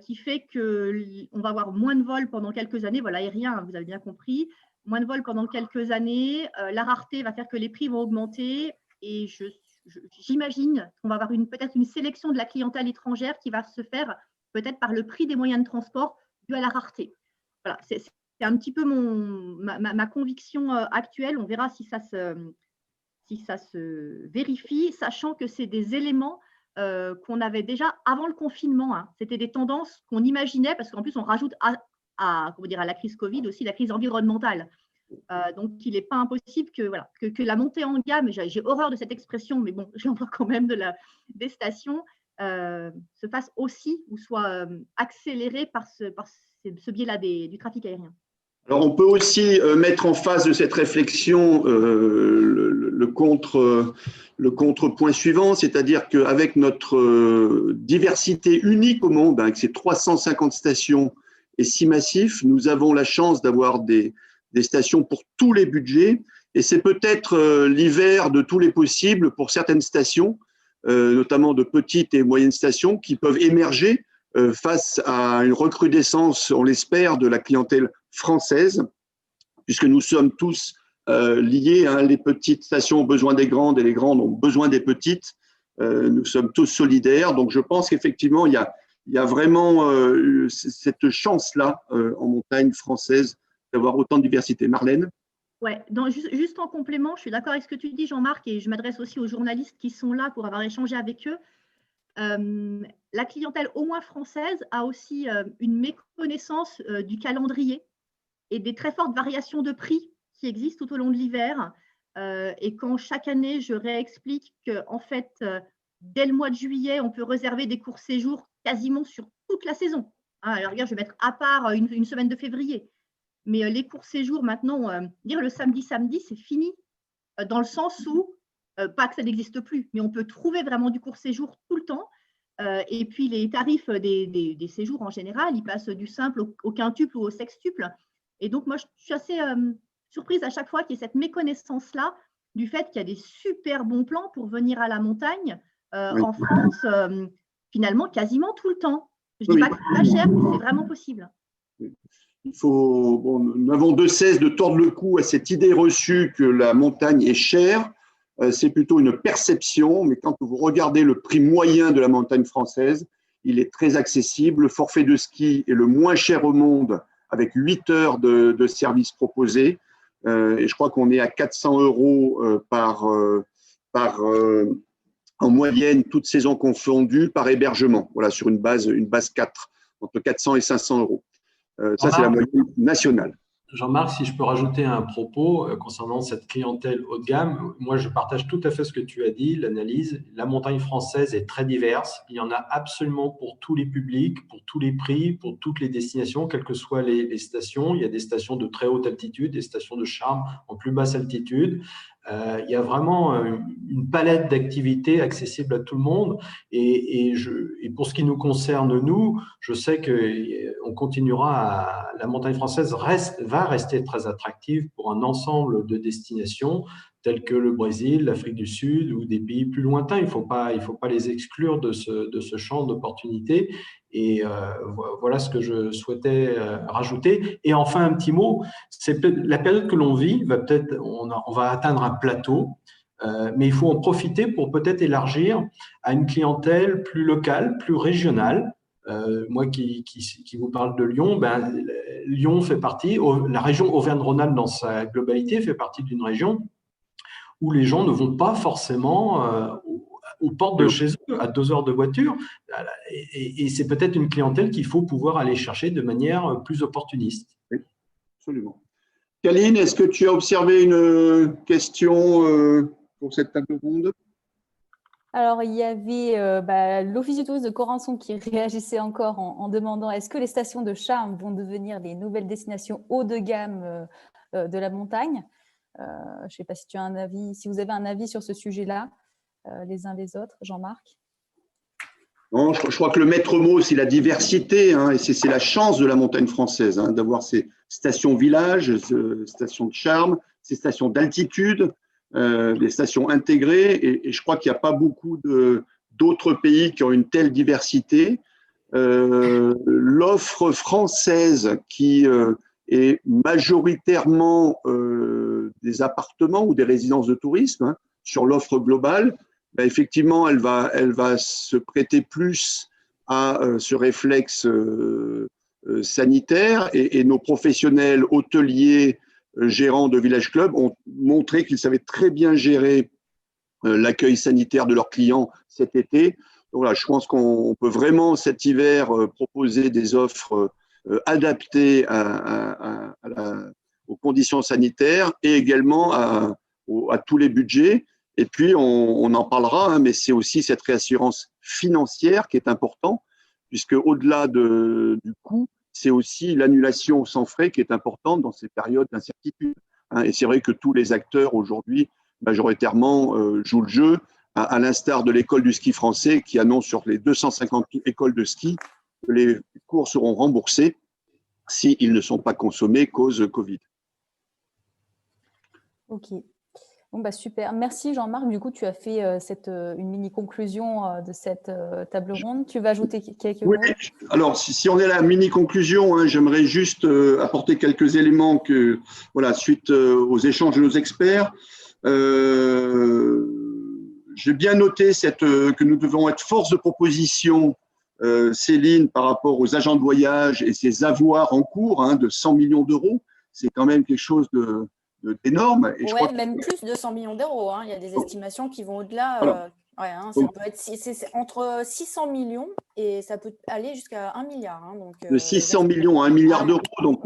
qui fait qu'on va avoir moins de vols pendant quelques années, vol aérien, vous avez bien compris, moins de vols pendant quelques années, la rareté va faire que les prix vont augmenter et j'imagine qu'on va avoir peut-être une sélection de la clientèle étrangère qui va se faire peut-être par le prix des moyens de transport, dû à la rareté. Voilà, c'est un petit peu ma conviction actuelle. On verra si ça se vérifie, sachant que c'est des éléments qu'on avait déjà avant le confinement. Hein. C'était des tendances qu'on imaginait, parce qu'en plus, on rajoute à la crise Covid aussi la crise environnementale. Donc, il n'est pas impossible que la montée en gamme, j'ai horreur de cette expression, mais bon, j'emploie quand même des stations, se fasse aussi ou soit accélérée par ce biais-là du trafic aérien. Alors, on peut aussi mettre en face de cette réflexion le contrepoint suivant, c'est-à-dire qu'avec notre diversité unique au monde, avec ces 350 stations et 6 massifs, nous avons la chance d'avoir des stations pour tous les budgets, et c'est peut-être l'hiver de tous les possibles pour certaines stations, notamment de petites et moyennes stations, qui peuvent émerger face à une recrudescence, on l'espère, de la clientèle française, puisque nous sommes tous liés. Hein, les petites stations ont besoin des grandes et les grandes ont besoin des petites. Nous sommes tous solidaires. Donc, je pense qu'effectivement, il y a vraiment cette chance-là en montagne française d'avoir autant de diversité. Marlène ? Ouais, juste en complément, je suis d'accord avec ce que tu dis, Jean-Marc, et je m'adresse aussi aux journalistes qui sont là pour avoir échangé avec eux. La clientèle au moins française a aussi une méconnaissance du calendrier et des très fortes variations de prix qui existent tout au long de l'hiver. Et quand chaque année, je réexplique qu'en fait, dès le mois de juillet, on peut réserver des courts séjours quasiment sur toute la saison. Hein, alors, regarde, je vais mettre à part une semaine de février. Mais les courts séjours, maintenant, dire le samedi, c'est fini, dans le sens où, pas que ça n'existe plus, mais on peut trouver vraiment du court séjour tout le temps. Et puis, les tarifs des séjours en général, ils passent du simple au quintuple ou au sextuple. Et donc, moi, je suis assez surprise à chaque fois qu'il y ait cette méconnaissance-là du fait qu'il y a des super bons plans pour venir à la montagne en France, finalement, quasiment tout le temps. Je ne dis pas que c'est pas cher, mais c'est vraiment possible. Nous n'avons de cesse de tordre le cou à cette idée reçue que la montagne est chère. C'est plutôt une perception, mais quand vous regardez le prix moyen de la montagne française, il est très accessible. Le forfait de ski est le moins cher au monde, avec 8 heures de service proposé. Et je crois qu'on est à 400 € en moyenne, toutes saisons confondues, par hébergement. Voilà, sur une base 4, entre 400 et 500 €. Ça, c'est la moyenne nationale. Jean-Marc, si je peux rajouter un propos concernant cette clientèle haut de gamme, moi je partage tout à fait ce que tu as dit, l'analyse. La montagne française est très diverse, il y en a absolument pour tous les publics, pour tous les prix, pour toutes les destinations, quelles que soient les stations. Il y a des stations de très haute altitude, des stations de charme en plus basse altitude. Il y a vraiment une palette d'activités accessibles à tout le monde. Et pour ce qui nous concerne, nous, je sais qu'on continuera la montagne française va rester très attractive pour un ensemble de destinations telles que le Brésil, l'Afrique du Sud ou des pays plus lointains. Il ne faut pas les exclure de ce champ d'opportunités. Et voilà ce que je souhaitais rajouter. Et enfin, un petit mot, c'est la période que l'on vit, on va atteindre un plateau, mais il faut en profiter pour peut-être élargir à une clientèle plus locale, plus régionale. Moi qui vous parle de Lyon, Lyon fait partie, la région Auvergne-Rhône-Alpes dans sa globalité fait partie d'une région où les gens ne vont pas forcément aux portes de chez eux, à 2 heures de voiture. Et c'est peut-être une clientèle qu'il faut pouvoir aller chercher de manière plus opportuniste. Oui, absolument. Kaline, est-ce que tu as observé une question pour cette table ronde ? Alors, il y avait l'Office du tourisme de Corançon qui réagissait encore en demandant est-ce que les stations de charme vont devenir les nouvelles destinations haut de gamme de la montagne ? Je ne sais pas si tu as un avis, si vous avez un avis sur ce sujet-là, les uns les autres. Jean-Marc ? Non, je crois que le maître mot, c'est la diversité, hein, et c'est la chance de la montagne française, hein, d'avoir ces stations-villages, stations de charme, ces stations d'altitude, des stations intégrées, et je crois qu'il n'y a pas beaucoup d'autres pays qui ont une telle diversité. L'offre française qui est majoritairement des appartements ou des résidences de tourisme, hein, sur l'offre globale, effectivement, elle va se prêter plus à ce réflexe sanitaire et nos professionnels hôteliers, gérants de Village Club ont montré qu'ils savaient très bien gérer l'accueil sanitaire de leurs clients cet été. Donc voilà, je pense qu'on peut vraiment cet hiver proposer des offres adaptées aux conditions sanitaires et également à tous les budgets. Et puis, on en parlera, hein, mais c'est aussi cette réassurance financière qui est importante, puisque au-delà du coût, c'est aussi l'annulation sans frais qui est importante dans ces périodes d'incertitude. Hein. Et c'est vrai que tous les acteurs aujourd'hui, majoritairement, jouent le jeu, à l'instar de l'école du ski français qui annonce sur les 250 écoles de ski que les cours seront remboursés s'ils ne sont pas consommés cause Covid. Ok. Bon, bah, super. Merci Jean-Marc. Du coup, tu as fait une mini-conclusion de cette table ronde. Tu vas ajouter quelques mots? Oui, alors si on est à la mini-conclusion, hein, j'aimerais juste apporter quelques éléments suite aux échanges de nos experts. J'ai bien noté que nous devons être force de proposition, Céline, par rapport aux agents de voyage et ces avoirs en cours de 100 millions d'euros. C'est quand même quelque chose d'énorme. Oui, même plus de 100 millions d'euros. Hein. Il y a des estimations qui vont au-delà. Voilà. Ça peut être c'est entre 600 millions et ça peut aller jusqu'à 1 milliard. Hein. Donc, de 600 millions à 1 milliard d'euros. Donc,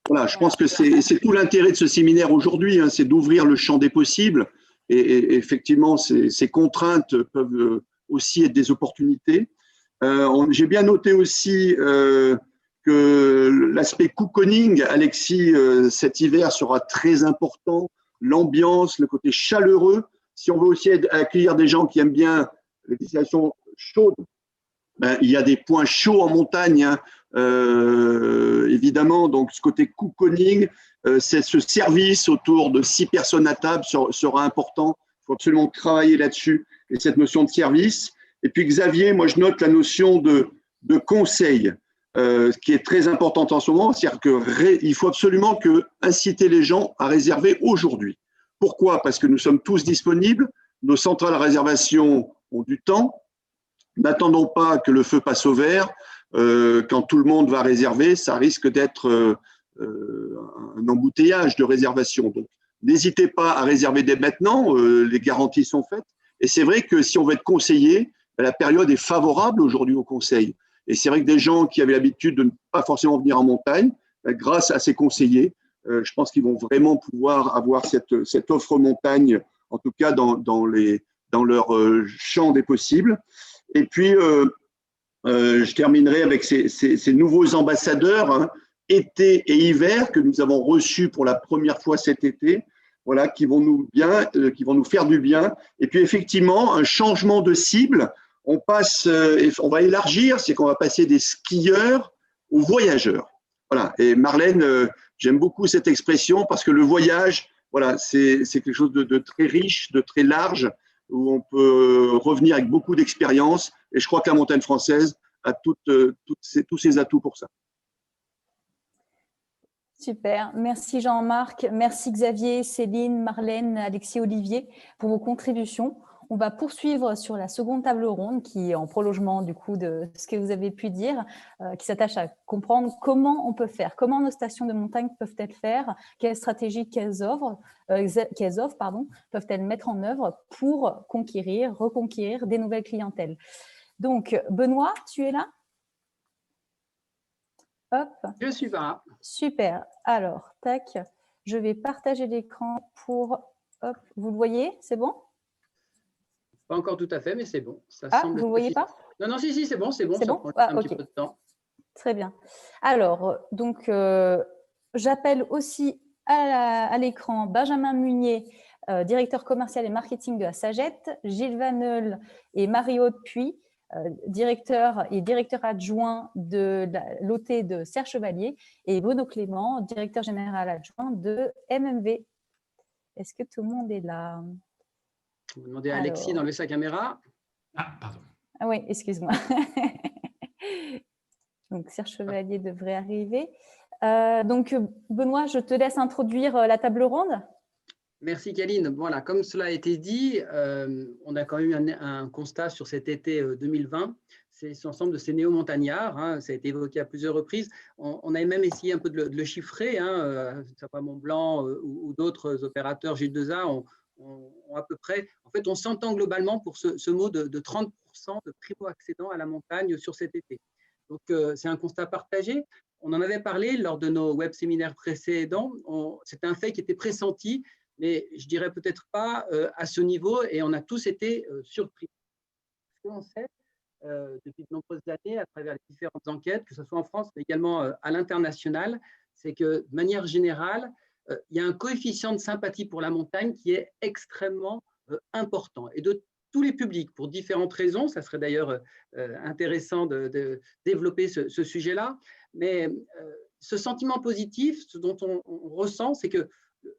voilà, je pense que c'est tout l'intérêt de ce séminaire aujourd'hui, hein, c'est d'ouvrir le champ des possibles. Et effectivement, ces contraintes peuvent aussi être des opportunités. J'ai bien noté aussi que l'aspect cocooning, Alexis, cet hiver sera très important. L'ambiance, le côté chaleureux. Si on veut aussi accueillir des gens qui aiment bien les destinations chaudes, il y a des points chauds en montagne, hein, évidemment. Donc, ce côté cocooning, ce service autour de 6 personnes à table sera important. Il faut absolument travailler là-dessus et cette notion de service. Et puis, Xavier, moi, je note la notion de conseil, qui est très importante en ce moment. C'est-à-dire qu'il faut absolument inciter les gens à réserver aujourd'hui. Pourquoi? Parce que nous sommes tous disponibles. Nos centrales à réservation ont du temps. N'attendons pas que le feu passe au vert. Quand tout le monde va réserver, ça risque d'être un embouteillage de réservation. Donc, n'hésitez pas à réserver dès maintenant. Les garanties sont faites. Et c'est vrai que si on veut être conseillé, la période est favorable aujourd'hui au conseil. Et c'est vrai que des gens qui avaient l'habitude de ne pas forcément venir en montagne, grâce à ces conseillers, je pense qu'ils vont vraiment pouvoir avoir cette offre montagne, en tout cas dans leur champ des possibles. Et puis, je terminerai avec ces nouveaux ambassadeurs, hein, été et hiver, que nous avons reçus pour la première fois cet été, voilà, qui vont nous faire du bien. Et puis, effectivement, un changement de cible. On va élargir, c'est qu'on va passer des skieurs aux voyageurs. Voilà. Et Marlène, j'aime beaucoup cette expression parce que le voyage, voilà, c'est quelque chose de très riche, de très large, où on peut revenir avec beaucoup d'expérience. Et je crois que la montagne française a tous ses atouts pour ça. Super. Merci Jean-Marc. Merci Xavier, Céline, Marlène, Alexis, Olivier pour vos contributions. On va poursuivre sur la seconde table ronde qui est en prolongement du coup de ce que vous avez pu dire, qui s'attache à comprendre comment on peut faire, comment nos stations de montagne peuvent-elles faire, quelles stratégies qu'elles offrent, peuvent-elles mettre en œuvre pour reconquérir des nouvelles clientèles. Donc, Benoît, tu es là? Hop. Je suis là. Super. Alors, tac, je vais partager l'écran pour… Hop, vous le voyez? C'est bon? Pas encore tout à fait, mais c'est bon. Ça semble vous ne voyez pas? Non, si, c'est bon. C'est ça bon? prend un petit peu de temps. Très bien. Alors, donc, j'appelle aussi à l'écran Benjamin Munier, directeur commercial et marketing de la Sagette, Gilles Vanneul et Marie-Aude Puy, directeur adjoint de l'OT de Serre Chevalier, et Bruno Clément, directeur général adjoint de MMV. Est-ce que tout le monde est là? Vous demandez à Alexis d'enlever sa caméra. Ah, pardon. Ah oui, excuse-moi. Donc, Serre Chevalier devrait arriver. Donc, Benoît, je te laisse introduire la table ronde. Merci Kaline. Voilà, comme cela a été dit, on a quand même eu un constat sur cet été 2020. C'est l'ensemble de ces néo-montagnards, hein, ça a été évoqué à plusieurs reprises. On a même essayé un peu de le chiffrer, hein, Mont Blanc ou d'autres opérateurs G2A ont à peu près. En fait, on s'entend globalement pour ce mot de 30% de primo-accédants à la montagne sur cet été. Donc, c'est un constat partagé. On en avait parlé lors de nos web séminaires précédents. C'est un fait qui était pressenti, mais je dirais peut-être pas à ce niveau, et on a tous été surpris. Ce que l'on sait depuis de nombreuses années à travers les différentes enquêtes, que ce soit en France, mais également à l'international, c'est que de manière générale, il y a un coefficient de sympathie pour la montagne qui est extrêmement important, et de tous les publics, pour différentes raisons. Ça serait d'ailleurs intéressant de développer ce sujet-là, mais ce sentiment positif, ce dont on ressent, c'est que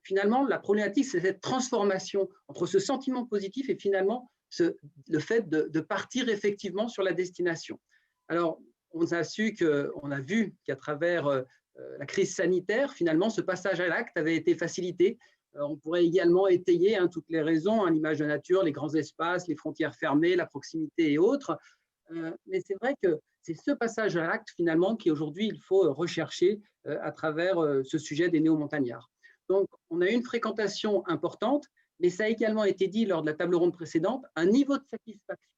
finalement, la problématique, c'est cette transformation entre ce sentiment positif et finalement le fait de partir effectivement sur la destination. Alors, on a vu qu'à travers la crise sanitaire, finalement, ce passage à l'acte avait été facilité. On pourrait également étayer toutes les raisons, l'image de nature, les grands espaces, les frontières fermées, la proximité et autres. Mais c'est vrai que c'est ce passage à l'acte, finalement, qu'aujourd'hui, il faut rechercher à travers ce sujet des néo-montagnards. Donc, on a eu une fréquentation importante, mais ça a également été dit lors de la table ronde précédente, un niveau de satisfaction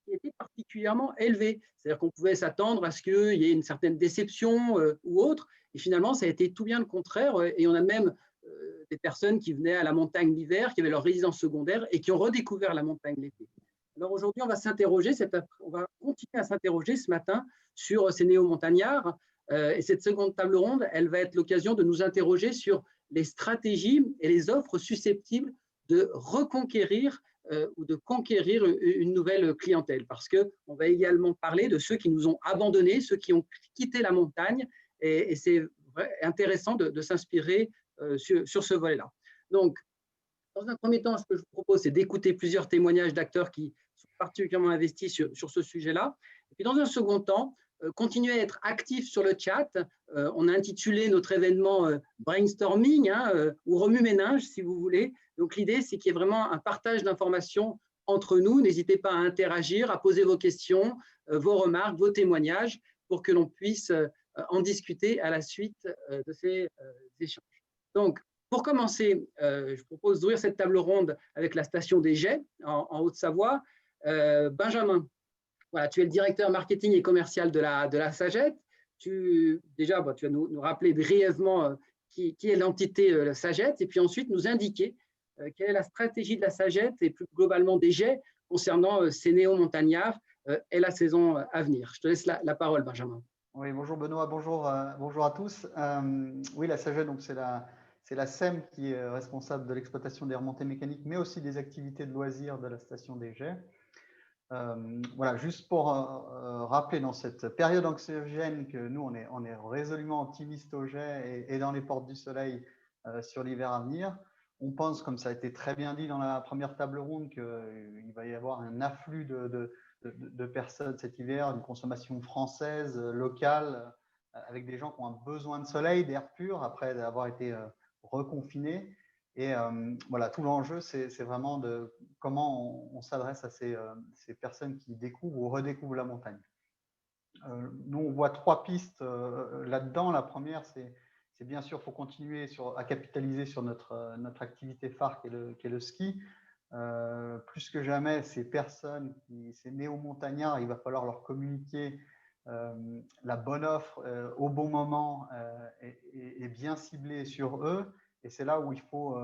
qui était particulièrement élevé. C'est-à-dire qu'on pouvait s'attendre à ce qu'il y ait une certaine déception ou autre, et finalement, ça a été tout bien le contraire, et on a même des personnes qui venaient à la montagne l'hiver, qui avaient leur résidence secondaire et qui ont redécouvert la montagne l'été. Alors aujourd'hui, on va continuer à s'interroger ce matin sur ces néo-montagnards, et cette seconde table ronde, elle va être l'occasion de nous interroger sur les stratégies et les offres susceptibles de reconquérir ou de conquérir une nouvelle clientèle, parce qu'on va également parler de ceux qui nous ont abandonnés, ceux qui ont quitté la montagne, et c'est intéressant de s'inspirer sur ce volet-là. Donc, dans un premier temps, ce que je vous propose, c'est d'écouter plusieurs témoignages d'acteurs qui sont particulièrement investis sur ce sujet-là. Et puis, dans un second temps, continuer à être actif sur le chat. On a intitulé notre événement brainstorming ou remue-ménage, si vous voulez. Donc, l'idée, c'est qu'il y ait vraiment un partage d'informations entre nous. N'hésitez pas à interagir, à poser vos questions, vos remarques, vos témoignages, pour que l'on puisse en discuter à la suite de ces échanges. Donc, pour commencer, je propose d'ouvrir cette table ronde avec la station des Jets en Haute-Savoie. Benjamin, voilà, tu es le directeur marketing et commercial de la Sagette. Tu vas nous rappeler brièvement qui est l'entité Sagette, et puis ensuite nous indiquer quelle est la stratégie de la Sagette et plus globalement des Jets concernant ces néo-montagnards et la saison à venir. Je te laisse la parole, Benjamin. Oui, bonjour Benoît, bonjour à tous. Oui, la Sagette, donc c'est la SEM qui est responsable de l'exploitation des remontées mécaniques, mais aussi des activités de loisirs de la station des Jets. Voilà, juste pour rappeler, dans cette période anxiogène, que nous, on est résolument optimistes au Jet et dans les portes du soleil sur l'hiver à venir. On pense, comme ça a été très bien dit dans la première table ronde, qu'il va y avoir un afflux de personnes cet hiver, une consommation française, locale, avec des gens qui ont un besoin de soleil, d'air pur, après avoir été reconfinés. Et voilà, tout l'enjeu, c'est vraiment de comment on s'adresse à ces personnes qui découvrent ou redécouvrent la montagne. Nous, on voit trois pistes là-dedans. La première, c'est bien sûr, il faut continuer à capitaliser sur notre activité phare qui est le ski. Plus que jamais, ces personnes, ces néo-montagnards, il va falloir leur communiquer la bonne offre au bon moment et bien ciblée sur eux. Et c'est là où il faut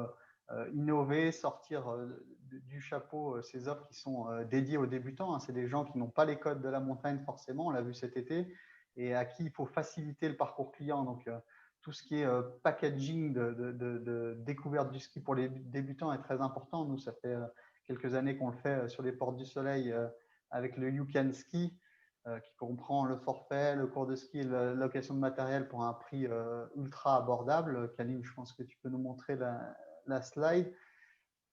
innover, sortir du chapeau ces offres qui sont dédiées aux débutants. C'est des gens qui n'ont pas les codes de la montagne forcément, on l'a vu cet été, et à qui il faut faciliter le parcours client. Donc, tout ce qui est packaging de découverte du ski pour les débutants est très important. Nous, ça fait quelques années qu'on le fait sur les portes du soleil avec le You Can Ski, qui comprend le forfait, le cours de ski et la location de matériel pour un prix ultra abordable. Kaline, je pense que tu peux nous montrer la slide.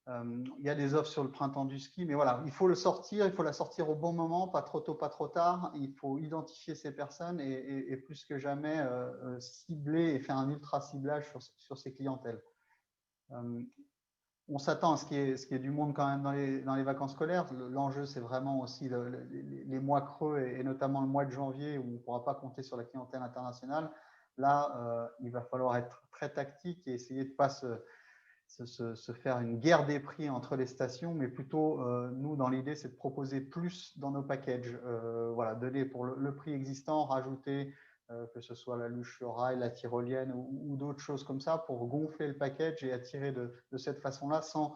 Il y a des offres sur le printemps du ski, mais voilà, il faut la sortir au bon moment, pas trop tôt, pas trop tard. Il faut identifier ces personnes et plus que jamais cibler et faire un ultra ciblage sur ces clientèles. on s'attend à ce qu'il y ait du monde quand même dans les vacances scolaires. L'enjeu, c'est vraiment aussi les mois creux et notamment le mois de janvier où on ne pourra pas compter sur la clientèle internationale. Là, il va falloir être très tactique et essayer de ne pas se faire une guerre des prix entre les stations, mais plutôt, nous, dans l'idée, c'est de proposer plus dans nos packages. Voilà, donner pour le prix existant, rajouter que ce soit la luge sur rail, la tyrolienne ou d'autres choses comme ça pour gonfler le package et attirer de cette façon-là sans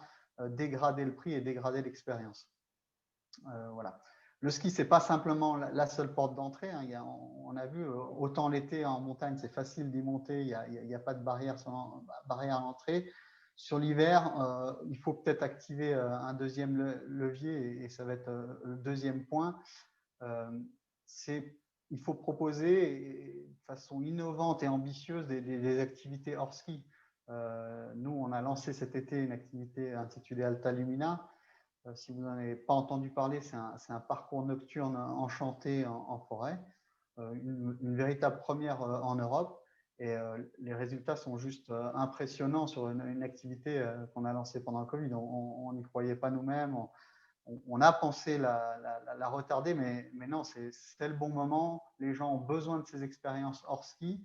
dégrader le prix et dégrader l'expérience. Voilà. Le ski, ce n'est pas simplement la seule porte d'entrée. Hein. On a vu, autant l'été en montagne, c'est facile d'y monter, il n'y a pas de barrière à l'entrée. Sur l'hiver, il faut peut-être activer un deuxième levier et ça va être le deuxième point. Il faut proposer de façon innovante et ambitieuse des activités hors ski. Nous, on a lancé cet été une activité intitulée Alta Lumina. Si vous n'en avez pas entendu parler, c'est un parcours nocturne enchanté en forêt, une véritable première en Europe. Et les résultats sont juste impressionnants sur une activité qu'on a lancée pendant le Covid. On n'y croyait pas nous-mêmes. On a pensé la retarder, mais non, c'est le bon moment. Les gens ont besoin de ces expériences hors ski.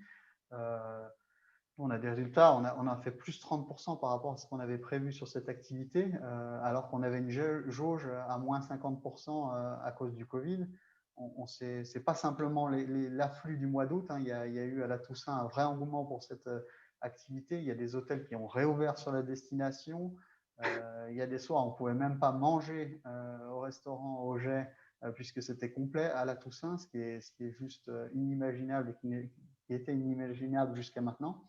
On a des résultats, on a fait plus 30% par rapport à ce qu'on avait prévu sur cette activité, alors qu'on avait une jauge à moins 50% à cause du Covid. Ce n'est pas simplement l'afflux du mois d'août. Hein. Il y a eu à la Toussaint un vrai engouement pour cette activité. Il y a des hôtels qui ont réouvert sur la destination. Il y a des soirs où on ne pouvait même pas manger au restaurant Auget puisque c'était complet à la Toussaint, ce qui est juste inimaginable et qui était inimaginable jusqu'à maintenant.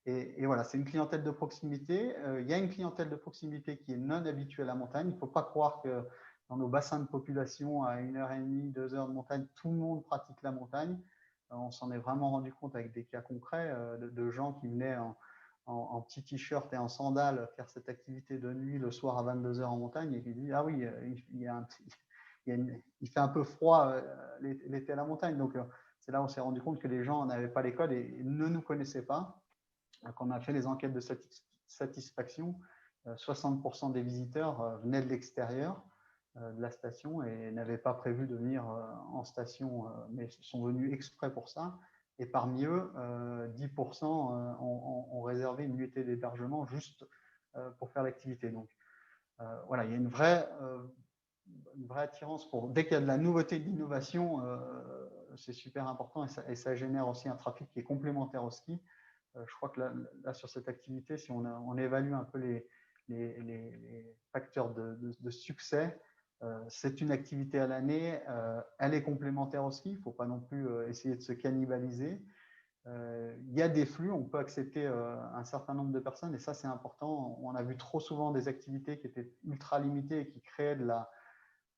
Et voilà, c'est une clientèle de proximité. Il y a une clientèle de proximité qui est non habituée à la montagne. Il ne faut pas croire que dans nos bassins de population, à 1h30, 2 heures de montagne, tout le monde pratique la montagne. On s'en est vraiment rendu compte avec des cas concrets de gens qui venaient en petit t-shirt et en sandales faire cette activité de nuit le soir à 22 heures en montagne et qui disent « Ah oui, il fait un peu froid l'été à la montagne. » Donc, c'est là où on s'est rendu compte que les gens n'avaient pas les codes et ne nous connaissaient pas. Quand on a fait les enquêtes de satisfaction, 60% des visiteurs venaient de l'extérieur de la station et n'avaient pas prévu de venir en station, mais sont venus exprès pour ça. Et parmi eux, 10% ont réservé une nuitée d'hébergement juste pour faire l'activité. Donc, voilà, il y a une vraie attirance pour… Dès qu'il y a de la nouveauté, de l'innovation, c'est super important et ça génère aussi un trafic qui est complémentaire au ski. Je crois que là, sur cette activité, si on évalue un peu les facteurs de succès, c'est une activité à l'année, elle est complémentaire au ski, il ne faut pas non plus essayer de se cannibaliser. Il y a des flux, on peut accepter un certain nombre de personnes et ça c'est important. On a vu trop souvent des activités qui étaient ultra limitées et qui créaient de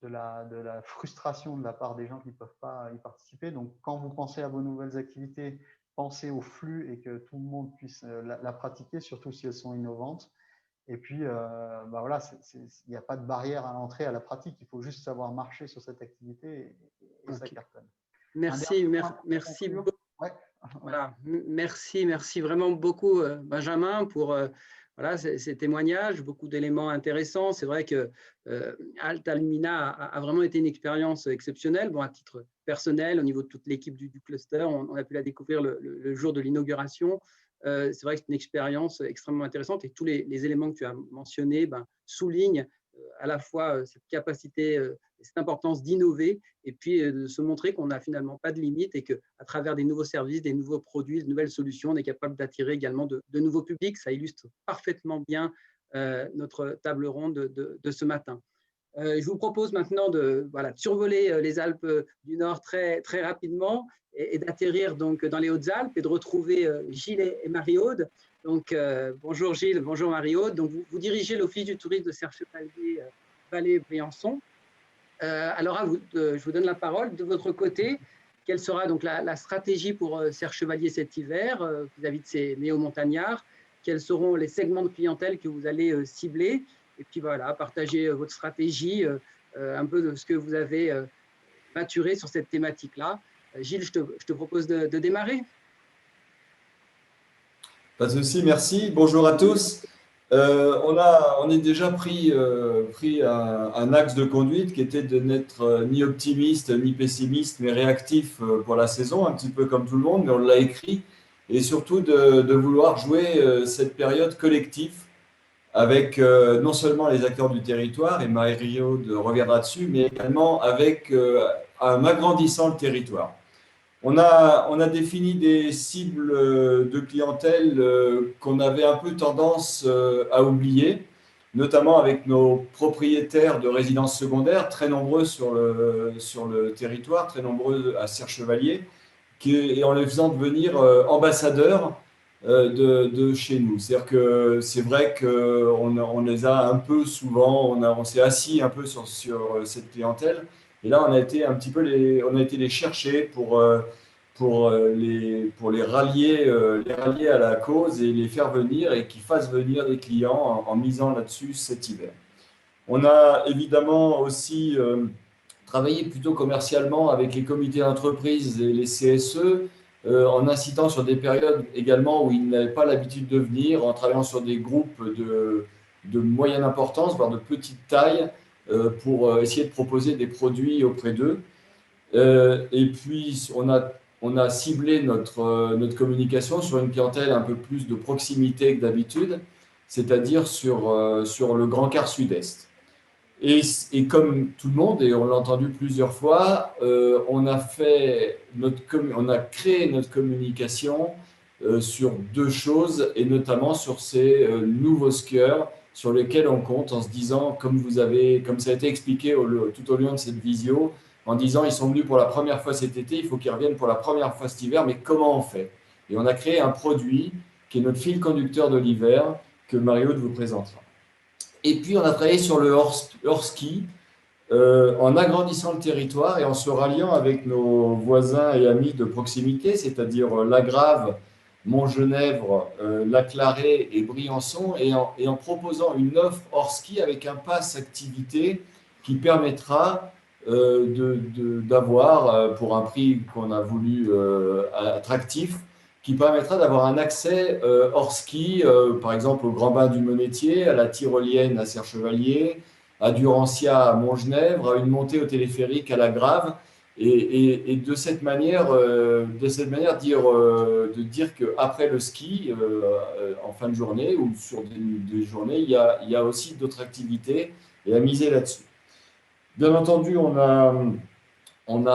la frustration de la part des gens qui ne peuvent pas y participer. Donc quand vous pensez à vos nouvelles activités, pensez au flux et que tout le monde puisse la pratiquer, surtout si elles sont innovantes. Et puis, voilà, il n'y a pas de barrière à l'entrée à la pratique. Il faut juste savoir marcher sur cette activité et ça cartonne. Merci beaucoup. Ouais. Voilà. Merci vraiment beaucoup, Benjamin, pour voilà, ces témoignages, beaucoup d'éléments intéressants. C'est vrai que Alta Lumina a vraiment été une expérience exceptionnelle. Bon, à titre personnel, au niveau de toute l'équipe du cluster, on a pu la découvrir le jour de l'inauguration. C'est vrai que c'est une expérience extrêmement intéressante et tous les éléments que tu as mentionnés soulignent à la fois cette capacité, cette importance d'innover et puis de se montrer qu'on n'a finalement pas de limite et qu'à travers des nouveaux services, des nouveaux produits, de nouvelles solutions, on est capable d'attirer également de nouveaux publics. Ça illustre parfaitement bien notre table ronde de ce matin. Je vous propose maintenant de survoler les Alpes du Nord très rapidement et d'atterrir donc dans les Hautes-Alpes et de retrouver Gilles et Marie-Aude. Donc, bonjour Gilles, bonjour Marie-Aude. Donc, vous dirigez l'Office du tourisme de Serre-Chevalier Vallée-Briançon. Alors, je vous donne la parole. De votre côté, quelle sera donc la stratégie pour Serre-Chevalier cet hiver vis-à-vis de ces néo-montagnards? Quels seront les segments de clientèle que vous allez cibler? Et puis voilà, partagez votre stratégie, un peu de ce que vous avez maturé sur cette thématique-là. Gilles, je te propose de démarrer. Pas de souci, merci. Bonjour à tous. On est déjà pris un axe de conduite qui était de n'être ni optimiste ni pessimiste, mais réactif pour la saison, un petit peu comme tout le monde, mais on l'a écrit, et surtout de vouloir jouer cette période collective avec non seulement les acteurs du territoire, et Marie-Rio reviendra dessus, mais également avec un agrandissant le territoire. On a défini des cibles de clientèle qu'on avait un peu tendance à oublier, notamment avec nos propriétaires de résidences secondaires, très nombreux sur le territoire, très nombreux à Serre-Chevalier, et en les faisant devenir ambassadeurs de chez nous. C'est-à-dire que c'est vrai qu'on les a un peu souvent, on s'est assis un peu sur cette clientèle, et là on a été un petit peu les chercher pour les rallier à la cause et les faire venir et qu'ils fassent venir des clients en misant là-dessus cet hiver. On a évidemment aussi travaillé plutôt commercialement avec les comités d'entreprise et les CSE, en incitant sur des périodes également où ils n'avaient pas l'habitude de venir, en travaillant sur des groupes de moyenne importance, voire de petite taille, pour essayer de proposer des produits auprès d'eux. Et puis, on a ciblé notre communication sur une clientèle un peu plus de proximité que d'habitude, c'est-à-dire sur le Grand Quart Sud-Est. Et comme tout le monde, et on l'a entendu plusieurs fois, on a créé notre communication sur deux choses, et notamment sur ces nouveaux skieurs sur lesquels on compte, en se disant, comme ça a été expliqué tout au long de cette visio, en disant ils sont venus pour la première fois cet été, il faut qu'ils reviennent pour la première fois cet hiver, mais comment on fait? Et on a créé un produit qui est notre fil conducteur de l'hiver, que Marie-Aude vous présentera. Et puis on a travaillé sur le hors-ski, en agrandissant le territoire et en se ralliant avec nos voisins et amis de proximité, c'est-à-dire La Grave, Montgenèvre, La Clarée et Briançon, et en proposant une offre hors-ski avec un pass activité qui permettra d'avoir, pour un prix qu'on a voulu attractif, qui permettra d'avoir un accès hors ski, par exemple au Grand Bain du Monetier, à la Tyrolienne à Serre-Chevalier, à Durancia à Montgenèvre, à une montée au téléphérique à La Grave, et de cette manière, de dire qu'après le ski, en fin de journée ou sur des journées, il y a aussi d'autres activités et à miser là-dessus. Bien entendu, on a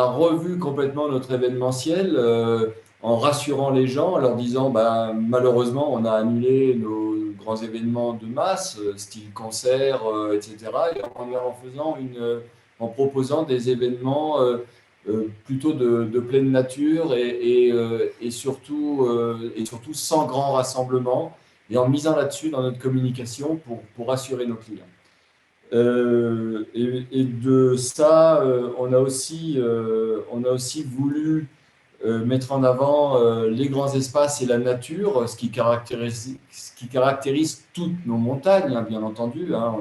revu complètement notre événementiel en rassurant les gens, en leur disant malheureusement, on a annulé nos grands événements de masse, style concert, etc. Et en proposant des événements plutôt de pleine nature et surtout sans grand rassemblement, et en misant là-dessus dans notre communication pour rassurer nos clients. Et de ça, on a aussi voulu mettre en avant les grands espaces et la nature, ce qui caractérise toutes nos montagnes, hein, bien entendu. Hein,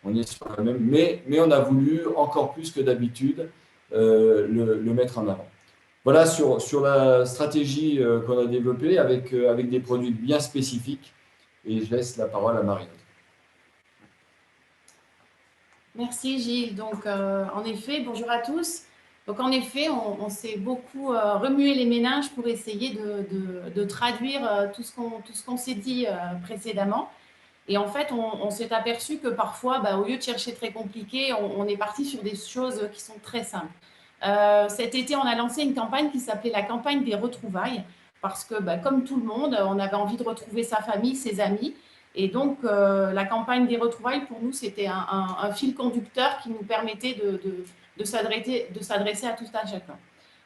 on est sur la même, mais on a voulu encore plus que d'habitude le mettre en avant. Voilà sur la stratégie qu'on a développée avec des produits bien spécifiques. Et je laisse la parole à Marie-Aude. Merci Gilles. Donc, en effet, bonjour à tous. Donc, en effet, on s'est beaucoup remué les méninges pour essayer de traduire tout ce qu'on s'est dit précédemment. Et en fait, on s'est aperçu que parfois, au lieu de chercher très compliqué, on est parti sur des choses qui sont très simples. Cet été, on a lancé une campagne qui s'appelait la campagne des retrouvailles, parce que, comme tout le monde, on avait envie de retrouver sa famille, ses amis. Et donc, la campagne des retrouvailles, pour nous, c'était un fil conducteur qui nous permettait de s'adresser à tout un chacun.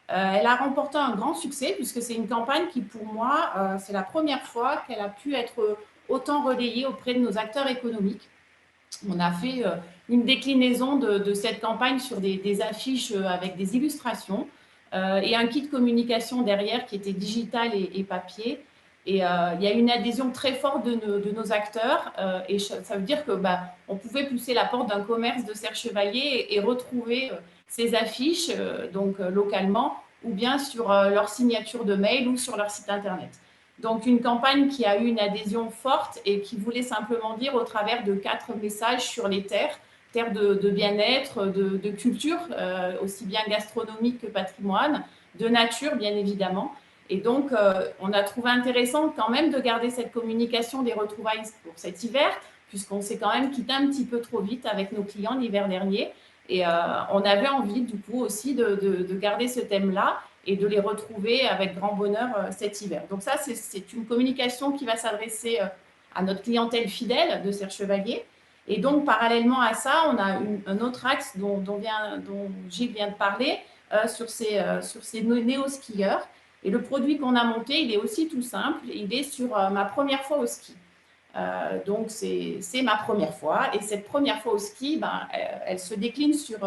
Elle a remporté un grand succès, puisque c'est une campagne qui, pour moi, c'est la première fois qu'elle a pu être autant relayée auprès de nos acteurs économiques. On a fait une déclinaison de cette campagne sur des affiches avec des illustrations et un kit de communication derrière qui était digital et papier. Et il y a une adhésion très forte de nos acteurs et ça veut dire qu'on pouvait pousser la porte d'un commerce de Serre-Chevalier et retrouver ces affiches donc localement ou bien sur leur signature de mail ou sur leur site internet. Donc, une campagne qui a eu une adhésion forte et qui voulait simplement dire au travers de 4 messages sur les terres de bien-être, de culture, aussi bien gastronomique que patrimoine, de nature, bien évidemment. Et donc, on a trouvé intéressant quand même de garder cette communication des retrouvailles pour cet hiver, puisqu'on s'est quand même quitté un petit peu trop vite avec nos clients l'hiver dernier. Et on avait envie, du coup, aussi de garder ce thème-là et de les retrouver avec grand bonheur cet hiver. Donc ça, c'est une communication qui va s'adresser à notre clientèle fidèle de Serre Chevalier. Et donc, parallèlement à ça, on a un autre axe dont Gilles vient de parler sur ces néo-skieurs. Et le produit qu'on a monté, il est aussi tout simple. Il est sur ma première fois au ski. Donc, c'est ma première fois. Et cette première fois au ski, elle se décline sur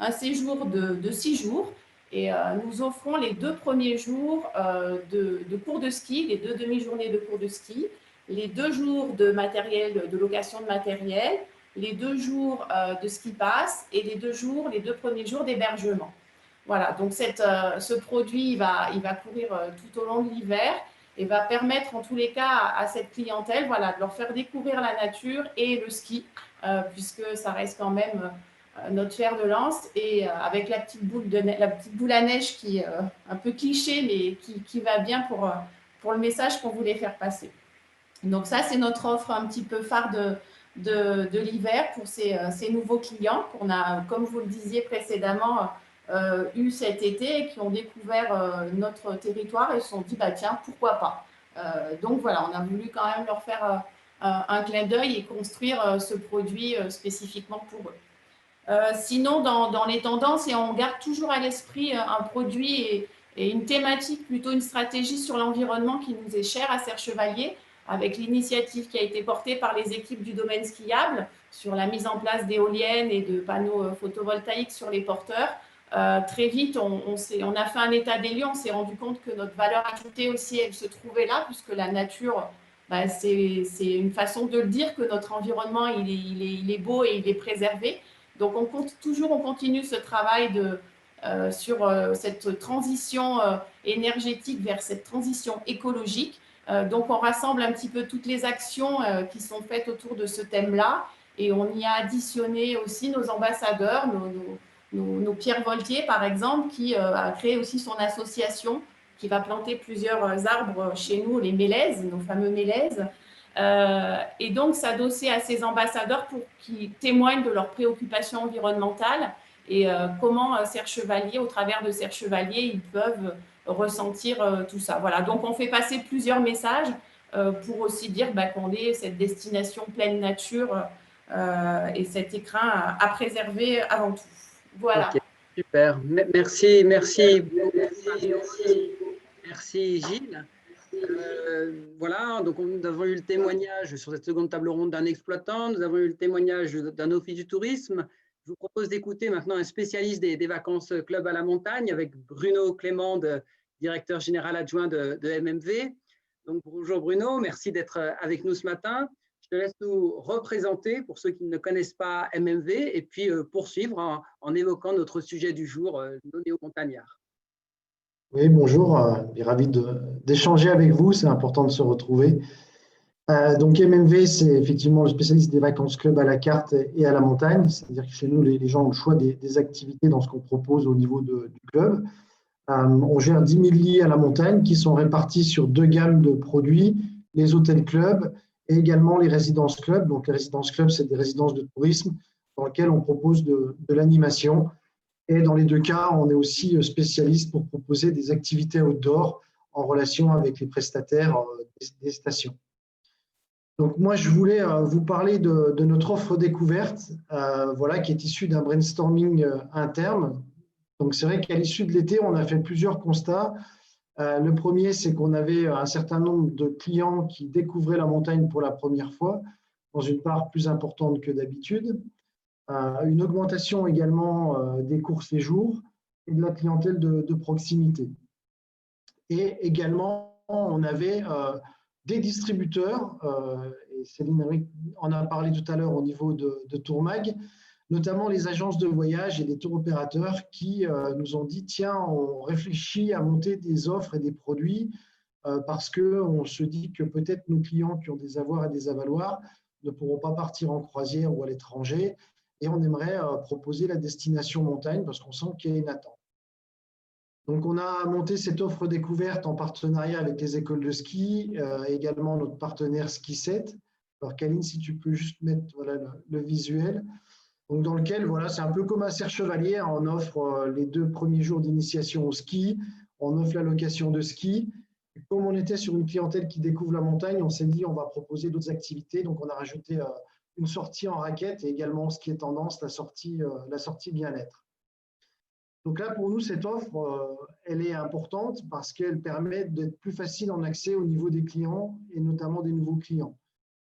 un séjour de 6 jours. Et nous offrons les 2 premiers jours de cours de ski, les 2 demi-journées de cours de ski, les 2 jours de location de matériel, les 2 jours de ski pass et les 2 premiers jours d'hébergement. Voilà, donc ce produit, il va courir tout au long de l'hiver et va permettre en tous les cas à cette clientèle, voilà, de leur faire découvrir la nature et le ski, puisque ça reste quand même notre fer de lance, et avec la petite boule à neige qui est un peu cliché, mais qui va bien pour le message qu'on voulait faire passer. Donc ça, c'est notre offre un petit peu phare de l'hiver pour ces nouveaux clients qu'on a, comme vous le disiez précédemment, eu cet été et qui ont découvert notre territoire et se sont dit, tiens, pourquoi pas. Donc voilà, on a voulu quand même leur faire un clin d'œil et construire ce produit spécifiquement pour eux. Sinon, dans les tendances, et on garde toujours à l'esprit un produit et une thématique, plutôt une stratégie sur l'environnement qui nous est chère à Serre Chevalier, avec l'initiative qui a été portée par les équipes du domaine skiable sur la mise en place d'éoliennes et de panneaux photovoltaïques sur les porteurs. Très vite, on a fait un état des lieux, on s'est rendu compte que notre valeur ajoutée aussi, elle se trouvait là, puisque la nature, c'est une façon de le dire, que notre environnement, il est beau et il est préservé. Donc, on continue ce travail sur cette transition énergétique vers cette transition écologique. Donc, on rassemble un petit peu toutes les actions qui sont faites autour de ce thème-là, et on y a additionné aussi nos ambassadeurs, nos Pierre Voltier, par exemple, qui a créé aussi son association, qui va planter plusieurs arbres chez nous, les mélèzes, nos fameux mélèzes. Et donc s'adosser à ces ambassadeurs pour qu'ils témoignent de leurs préoccupations environnementales et comment Serre Chevalier, au travers de Serre Chevalier, ils peuvent ressentir tout ça. Voilà, donc on fait passer plusieurs messages pour aussi dire qu'on est cette destination pleine nature et cet écrin à préserver avant tout. Voilà. Okay, super, merci Gilles. Voilà, donc nous avons eu le témoignage sur cette seconde table ronde d'un exploitant, nous avons eu le témoignage d'un office du tourisme. Je vous propose d'écouter maintenant un spécialiste des vacances club à la montagne avec Bruno Clément, directeur général adjoint de MMV. Donc bonjour Bruno, merci d'être avec nous ce matin. Je te laisse nous représenter pour ceux qui ne connaissent pas MMV et puis poursuivre en évoquant notre sujet du jour, nos néo-montagnards. Oui, bonjour, ravi d'échanger avec vous, c'est important de se retrouver. Donc MMV, c'est effectivement le spécialiste des vacances club à la carte et à la montagne, c'est-à-dire que chez nous, les gens ont le choix des activités dans ce qu'on propose au niveau du club. On gère 10 000 lits à la montagne qui sont répartis sur 2 gammes de produits, les hôtels clubs et également les résidences clubs. Donc les résidences clubs, c'est des résidences de tourisme dans lesquelles on propose de l'animation. Et dans les 2 cas, on est aussi spécialiste pour proposer des activités outdoor en relation avec les prestataires des stations. Donc moi, je voulais vous parler de notre offre découverte, voilà, qui est issue d'un brainstorming interne. Donc c'est vrai qu'à l'issue de l'été, on a fait plusieurs constats. Le premier, c'est qu'on avait un certain nombre de clients qui découvraient la montagne pour la première fois, dans une part plus importante que d'habitude. Une augmentation également des courts séjours et de la clientèle de proximité. Et également, on avait des distributeurs, et Céline en a parlé tout à l'heure au niveau de Tourmag, notamment les agences de voyage et les tours opérateurs qui nous ont dit « Tiens, on réfléchit à monter des offres et des produits parce qu'on se dit que peut-être nos clients qui ont des avoirs et des avaloirs ne pourront pas partir en croisière ou à l'étranger, et on aimerait proposer la destination montagne parce qu'on sent qu'il y a une attente. Donc, on a monté cette offre découverte en partenariat avec les écoles de ski, également notre partenaire Ski 7. Alors, Kaline, si tu peux juste mettre voilà, le visuel. Donc, dans lequel, voilà, c'est un peu comme un cerf chevalier. On offre les 2 premiers jours d'initiation au ski. On offre la location de ski. Et comme on était sur une clientèle qui découvre la montagne, on s'est dit on va proposer d'autres activités. Donc, on a rajouté une sortie en raquette et également ce qui est tendance, la sortie bien-être. Donc là, pour nous, cette offre, elle est importante parce qu'elle permet d'être plus facile en accès au niveau des clients et notamment des nouveaux clients.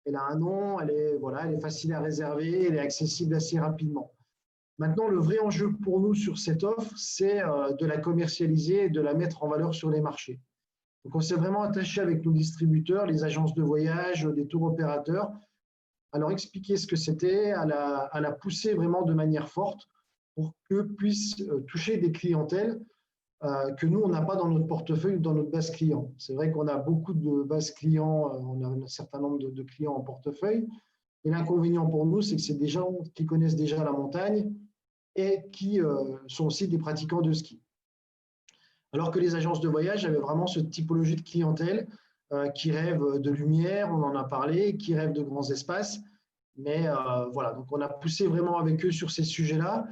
Elle a un nom, elle est facile à réserver, elle est accessible assez rapidement. Maintenant, le vrai enjeu pour nous sur cette offre, c'est de la commercialiser et de la mettre en valeur sur les marchés. Donc, on s'est vraiment attaché avec nos distributeurs, les agences de voyage, les tours opérateurs, à leur expliquer ce que c'était, à la pousser vraiment de manière forte pour qu'eux puissent toucher des clientèles que nous, on n'a pas dans notre portefeuille ou dans notre base client. C'est vrai qu'on a beaucoup de bases clients, on a un certain nombre de clients en portefeuille, et l'inconvénient pour nous, c'est que c'est des gens qui connaissent déjà la montagne et qui sont aussi des pratiquants de ski. Alors que les agences de voyage avaient vraiment cette typologie de clientèle qui rêvent de lumière, on en a parlé, qui rêvent de grands espaces, mais voilà, donc on a poussé vraiment avec eux sur ces sujets-là.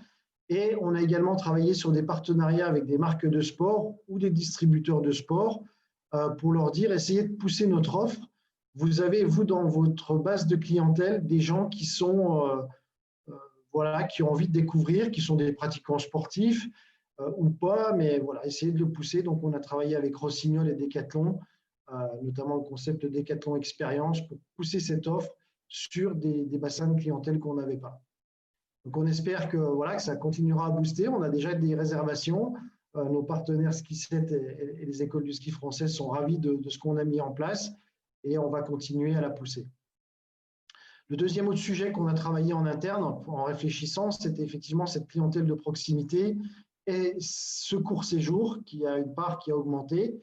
Et on a également travaillé sur des partenariats avec des marques de sport ou des distributeurs de sport pour leur dire, essayez de pousser notre offre. Vous avez, vous, dans votre base de clientèle, des gens qui sont, voilà, qui ont envie de découvrir, qui sont des pratiquants sportifs ou pas, mais voilà, essayez de le pousser. Donc, on a travaillé avec Rossignol et Decathlon, notamment le concept de Decathlon Expérience, pour pousser cette offre sur des bassins de clientèle qu'on n'avait pas. Donc, on espère que, voilà, que ça continuera à booster. On a déjà des réservations. Nos partenaires Ski 7 et les écoles du ski français sont ravis de ce qu'on a mis en place et on va continuer à la pousser. Le deuxième autre sujet qu'on a travaillé en interne en réfléchissant, c'était effectivement cette clientèle de proximité et ce court séjour qui a une part qui a augmenté.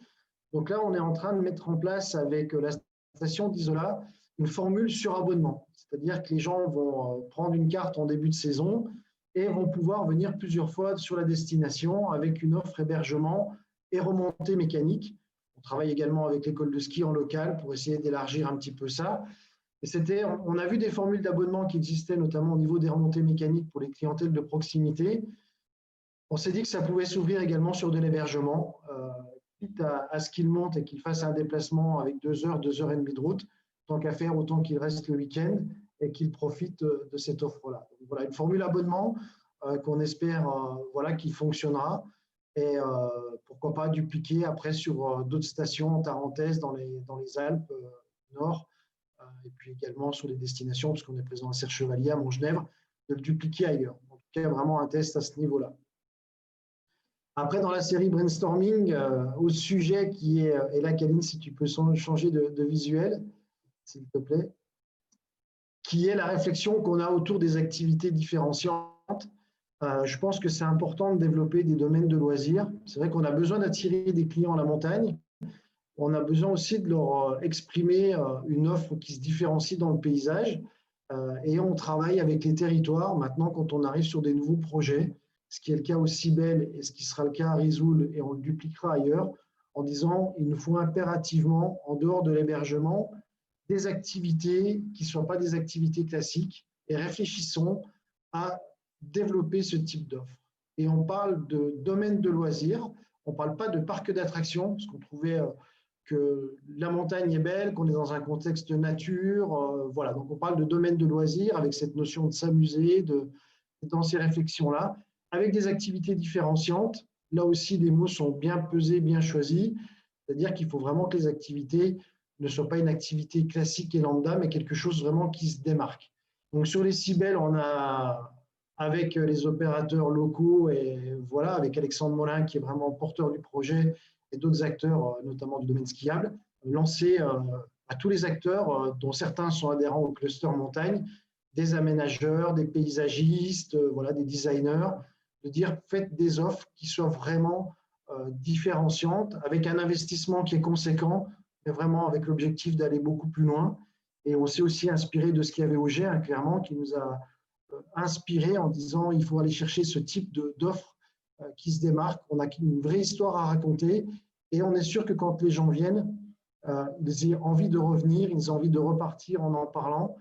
Donc là, on est en train de mettre en place avec la station d'Isola une formule sur abonnement. C'est-à-dire que les gens vont prendre une carte en début de saison et vont pouvoir venir plusieurs fois sur la destination avec une offre hébergement et remontée mécanique. On travaille également avec l'école de ski en local pour essayer d'élargir un petit peu ça. Et on a vu des formules d'abonnement qui existaient notamment au niveau des remontées mécaniques pour les clientèles de proximité. On s'est dit que ça pouvait s'ouvrir également sur de l'hébergement, quitte à ce qu'ils montent et qu'ils fassent un déplacement avec 2 heures, 2 heures et demie de route, tant qu'à faire, autant qu'il reste le week-end et qu'il profite de cette offre-là. Voilà, une formule abonnement qu'on espère voilà, qui fonctionnera et pourquoi pas dupliquer après sur d'autres stations en Tarentaise, dans les Alpes Nord et puis également sur les destinations, parce qu'on est présent à Serre-Chevalier, à Montgenèvre, de le dupliquer ailleurs. En tout cas, vraiment un test à ce niveau-là. Après, dans la série Brainstorming, au sujet qui est, et là, Kaline, si tu peux changer de visuel, s'il te plaît, qui est la réflexion qu'on a autour des activités différenciantes. Je pense que c'est important de développer des domaines de loisirs. C'est vrai qu'on a besoin d'attirer des clients à la montagne. On a besoin aussi de leur exprimer une offre qui se différencie dans le paysage. Et on travaille avec les territoires maintenant quand on arrive sur des nouveaux projets, ce qui est le cas au Cibel et ce qui sera le cas à Risoul, et on le dupliquera ailleurs, en disant il nous faut impérativement, en dehors de l'hébergement, des activités qui ne soient pas des activités classiques, et réfléchissons à développer ce type d'offre. Et on parle de domaine de loisirs, on ne parle pas de parc d'attractions, parce qu'on trouvait que la montagne est belle, qu'on est dans un contexte de nature, voilà. Donc on parle de domaine de loisirs avec cette notion de s'amuser, dans ces réflexions-là, avec des activités différenciantes. Là aussi, les mots sont bien pesés, bien choisis, c'est-à-dire qu'il faut vraiment que les activités ne soient pas une activité classique et lambda, mais quelque chose vraiment qui se démarque. Donc sur les Cibel, on a, avec les opérateurs locaux et voilà, avec Alexandre Molin qui est vraiment porteur du projet et d'autres acteurs, notamment du domaine skiable, lancé à tous les acteurs, dont certains sont adhérents au cluster montagne, des aménageurs, des paysagistes, voilà, des designers, de dire faites des offres qui soient vraiment différenciante, avec un investissement qui est conséquent, mais vraiment avec l'objectif d'aller beaucoup plus loin. Et on s'est aussi inspiré de ce qu'il y avait au G, clairement, qui nous a inspiré en disant il faut aller chercher ce type d'offre qui se démarque. On a une vraie histoire à raconter et on est sûr que quand les gens viennent, ils ont envie de revenir, ils ont envie de repartir en parlant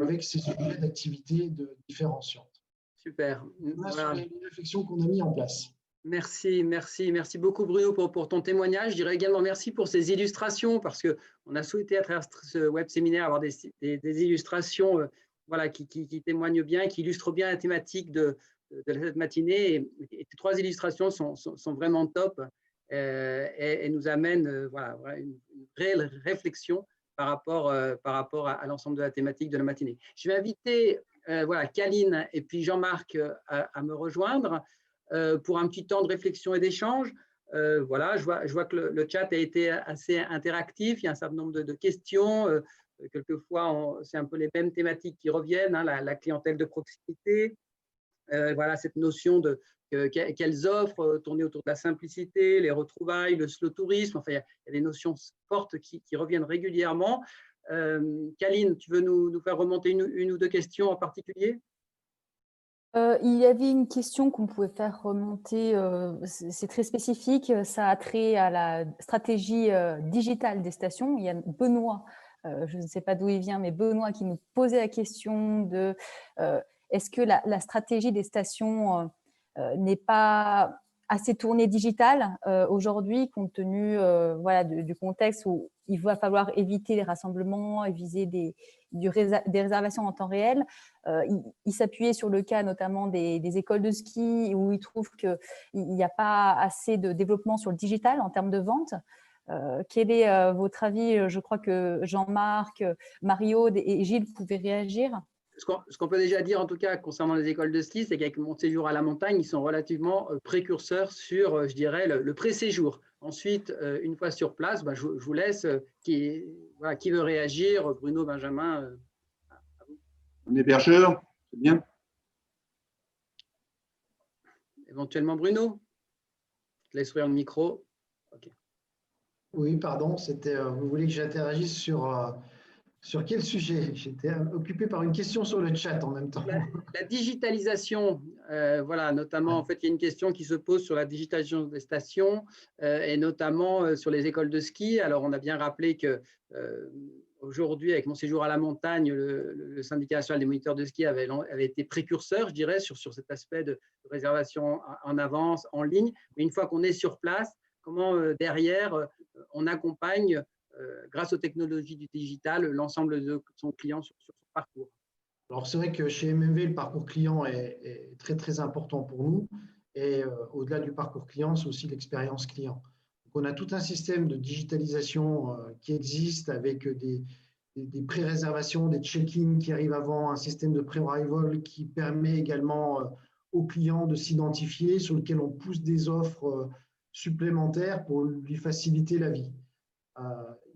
avec ces sujets d'activité différenciantes. Super. Voilà les réflexions qu'on a mises en place. Merci beaucoup Bruno pour ton témoignage. Je dirais également merci pour ces illustrations parce qu'on a souhaité à travers ce web séminaire avoir des illustrations voilà, qui témoignent bien, qui illustrent bien la thématique de cette matinée. Et ces 3 illustrations sont vraiment top et nous amènent voilà, une réelle réflexion par rapport à l'ensemble de la thématique de la matinée. Je vais inviter voilà, Kaline et puis Jean-Marc à me rejoindre pour un petit temps de réflexion et d'échange. Voilà, je vois que le chat a été assez interactif, il y a un certain nombre de questions. Quelquefois, c'est un peu les mêmes thématiques qui reviennent, hein, la clientèle de proximité, voilà, cette notion de quelles offres tournées autour de la simplicité, les retrouvailles, le slow tourisme, enfin, il y a des notions fortes qui reviennent régulièrement. Kaline, tu veux nous faire remonter une ou 2 questions en particulier? Il y avait une question qu'on pouvait faire remonter, c'est très spécifique, ça a trait à la stratégie digitale des stations. Il y a Benoît, je ne sais pas d'où il vient, mais Benoît qui nous posait la question de est-ce que la stratégie des stations n'est pas assez tournée digitale aujourd'hui, compte tenu voilà, du contexte où il va falloir éviter les rassemblements et viser des réservations en temps réel. Il s'appuyait sur le cas notamment des écoles de ski où il trouve qu'il n'y a pas assez de développement sur le digital en termes de vente. Quel est votre avis? Je crois que Jean-Marc, Mario et Gilles pouvaient réagir. Ce qu'on peut déjà dire, en tout cas, concernant les écoles de ski, c'est qu'avec mon séjour à la montagne, ils sont relativement précurseurs sur, je dirais, le pré-séjour. Ensuite, une fois sur place, je vous laisse qui veut réagir. Bruno, Benjamin. Un hébergeur, c'est bien. Éventuellement Bruno. Je te laisse ouvrir le micro. Okay. Oui, pardon, vous voulez que j'interagisse sur quel sujet? J'étais occupé par une question sur le chat en même temps. La digitalisation, voilà, notamment, en fait, il y a une question qui se pose sur la digitalisation des stations et notamment sur les écoles de ski. Alors, on a bien rappelé que aujourd'hui, avec mon séjour à la montagne, le syndicat national des moniteurs de ski avait été précurseur, je dirais, sur cet aspect de réservation en avance, en ligne. Mais une fois qu'on est sur place, comment derrière, on accompagne grâce aux technologies du digital, l'ensemble de son client sur son parcours. Alors, c'est vrai que chez MMV, le parcours client est très, très important pour nous. Et au-delà du parcours client, c'est aussi l'expérience client. Donc, on a tout un système de digitalisation qui existe avec des pré-réservations, des check-in qui arrivent avant, un système de pré-arrival qui permet également aux clients de s'identifier, sur lequel on pousse des offres supplémentaires pour lui faciliter la vie.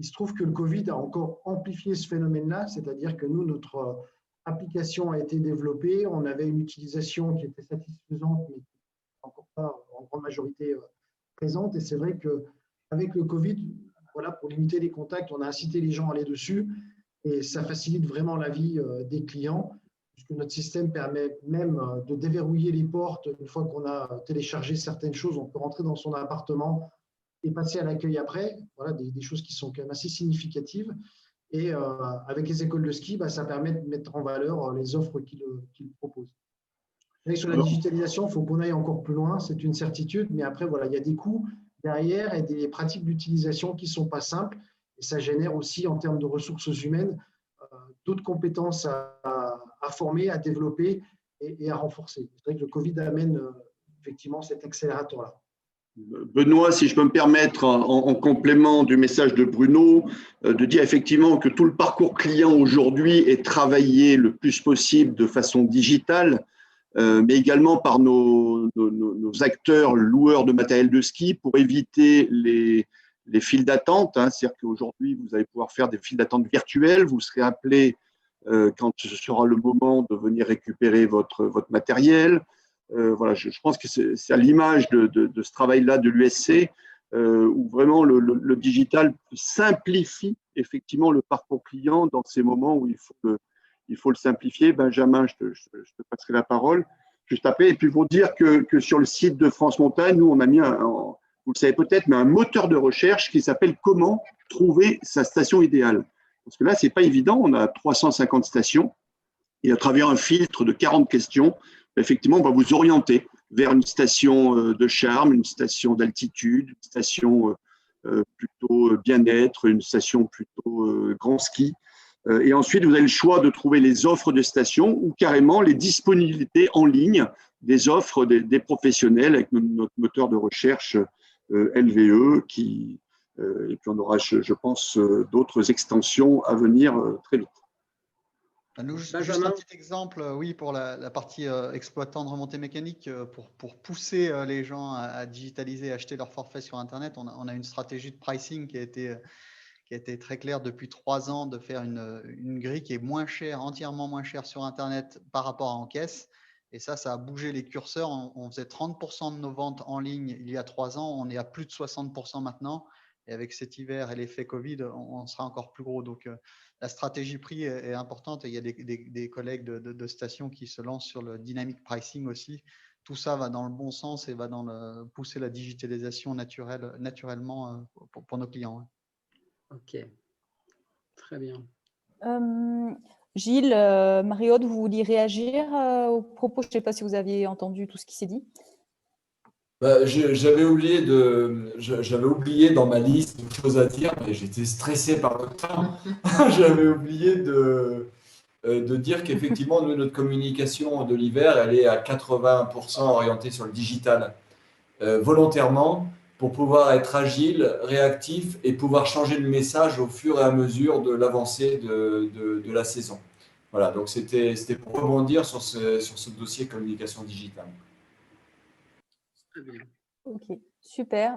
Il se trouve que le Covid a encore amplifié ce phénomène-là, c'est-à-dire que nous, notre application a été développée, on avait une utilisation qui était satisfaisante, mais encore pas en grande majorité présente. Et c'est vrai qu'avec le Covid, voilà, pour limiter les contacts, on a incité les gens à aller dessus et ça facilite vraiment la vie des clients, puisque notre système permet même de déverrouiller les portes. Une fois qu'on a téléchargé certaines choses, on peut rentrer dans son appartement et passer à l'accueil après. Voilà, des choses qui sont quand même assez significatives. Et avec les écoles de ski, ça permet de mettre en valeur les offres qu'ils proposent. Et sur la digitalisation, il faut qu'on aille encore plus loin, c'est une certitude, mais après, voilà, il y a des coûts derrière et des pratiques d'utilisation qui ne sont pas simples. Et ça génère aussi, en termes de ressources humaines, d'autres compétences à former, à développer et à renforcer. C'est vrai que le Covid amène effectivement cet accélérateur-là. Benoît, si je peux me permettre, en complément du message de Bruno, de dire effectivement que tout le parcours client aujourd'hui est travaillé le plus possible de façon digitale, mais également par nos acteurs loueurs de matériel de ski pour éviter les files d'attente. C'est-à-dire qu'aujourd'hui, vous allez pouvoir faire des files d'attente virtuelles, vous serez appelé quand ce sera le moment de venir récupérer votre matériel. Voilà, je pense que c'est à l'image de ce travail-là de l'USC, où vraiment le digital simplifie effectivement le parcours client dans ces moments où il faut le simplifier. Benjamin, je te passerai la parole juste après. Et puis pour dire que sur le site de France Montagne, nous, on a mis, vous le savez peut-être, mais un moteur de recherche qui s'appelle « Comment trouver sa station idéale ». Parce que là, ce n'est pas évident, on a 350 stations et à travers un filtre de 40 questions, effectivement, on va vous orienter vers une station de charme, une station d'altitude, une station plutôt bien-être, une station plutôt grand ski. Et ensuite, vous avez le choix de trouver les offres de stations ou carrément les disponibilités en ligne des offres des professionnels avec notre moteur de recherche LVE et puis on aura, je pense, d'autres extensions à venir très vite. Juste un petit exemple, oui, pour la partie exploitant de remontée mécanique, pour pousser les gens à digitaliser, à acheter leur forfait sur Internet, on a une stratégie de pricing qui a été très claire depuis 3 ans, de faire une grille qui est moins chère, entièrement moins chère sur Internet par rapport à en caisse. Et ça a bougé les curseurs. On faisait 30% de nos ventes en ligne il y a 3 ans, on est à plus de 60% maintenant. Et avec cet hiver et l'effet Covid, on sera encore plus gros. Donc, la stratégie prix est importante et il y a des collègues de stations qui se lancent sur le dynamic pricing aussi. Tout ça va dans le bon sens et va pousser la digitalisation naturellement pour nos clients. Ok, très bien. Gilles, Marie-Aude, vous vouliez réagir au propos? Je ne sais pas si vous aviez entendu tout ce qui s'est dit. J'avais oublié dans ma liste de choses à dire, mais j'étais stressé par le temps. J'avais oublié de dire qu'effectivement, notre communication de l'hiver, elle est à 80% orientée sur le digital, volontairement, pour pouvoir être agile, réactif et pouvoir changer le message au fur et à mesure de l'avancée de la saison. Voilà, donc c'était pour rebondir sur ce dossier communication digitale. Ok, super.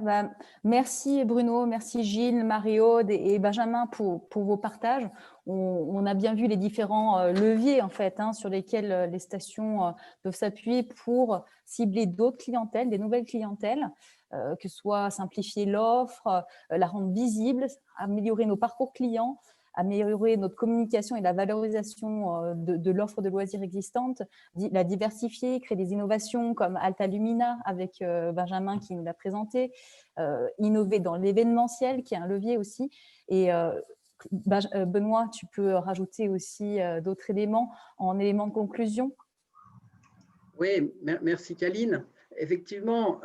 Merci Bruno, merci Gilles, Marie-Aude et Benjamin pour vos partages. On a bien vu les différents leviers en fait, sur lesquels les stations peuvent s'appuyer pour cibler d'autres clientèles, des nouvelles clientèles, que ce soit simplifier l'offre, la rendre visible, améliorer nos parcours clients, améliorer notre communication et la valorisation de l'offre de loisirs existante, la diversifier, créer des innovations comme Alta Lumina avec Benjamin qui nous l'a présenté, innover dans l'événementiel qui est un levier aussi. Et Benoît, tu peux rajouter aussi d'autres éléments en éléments de conclusion? Oui, merci Kaline. Effectivement,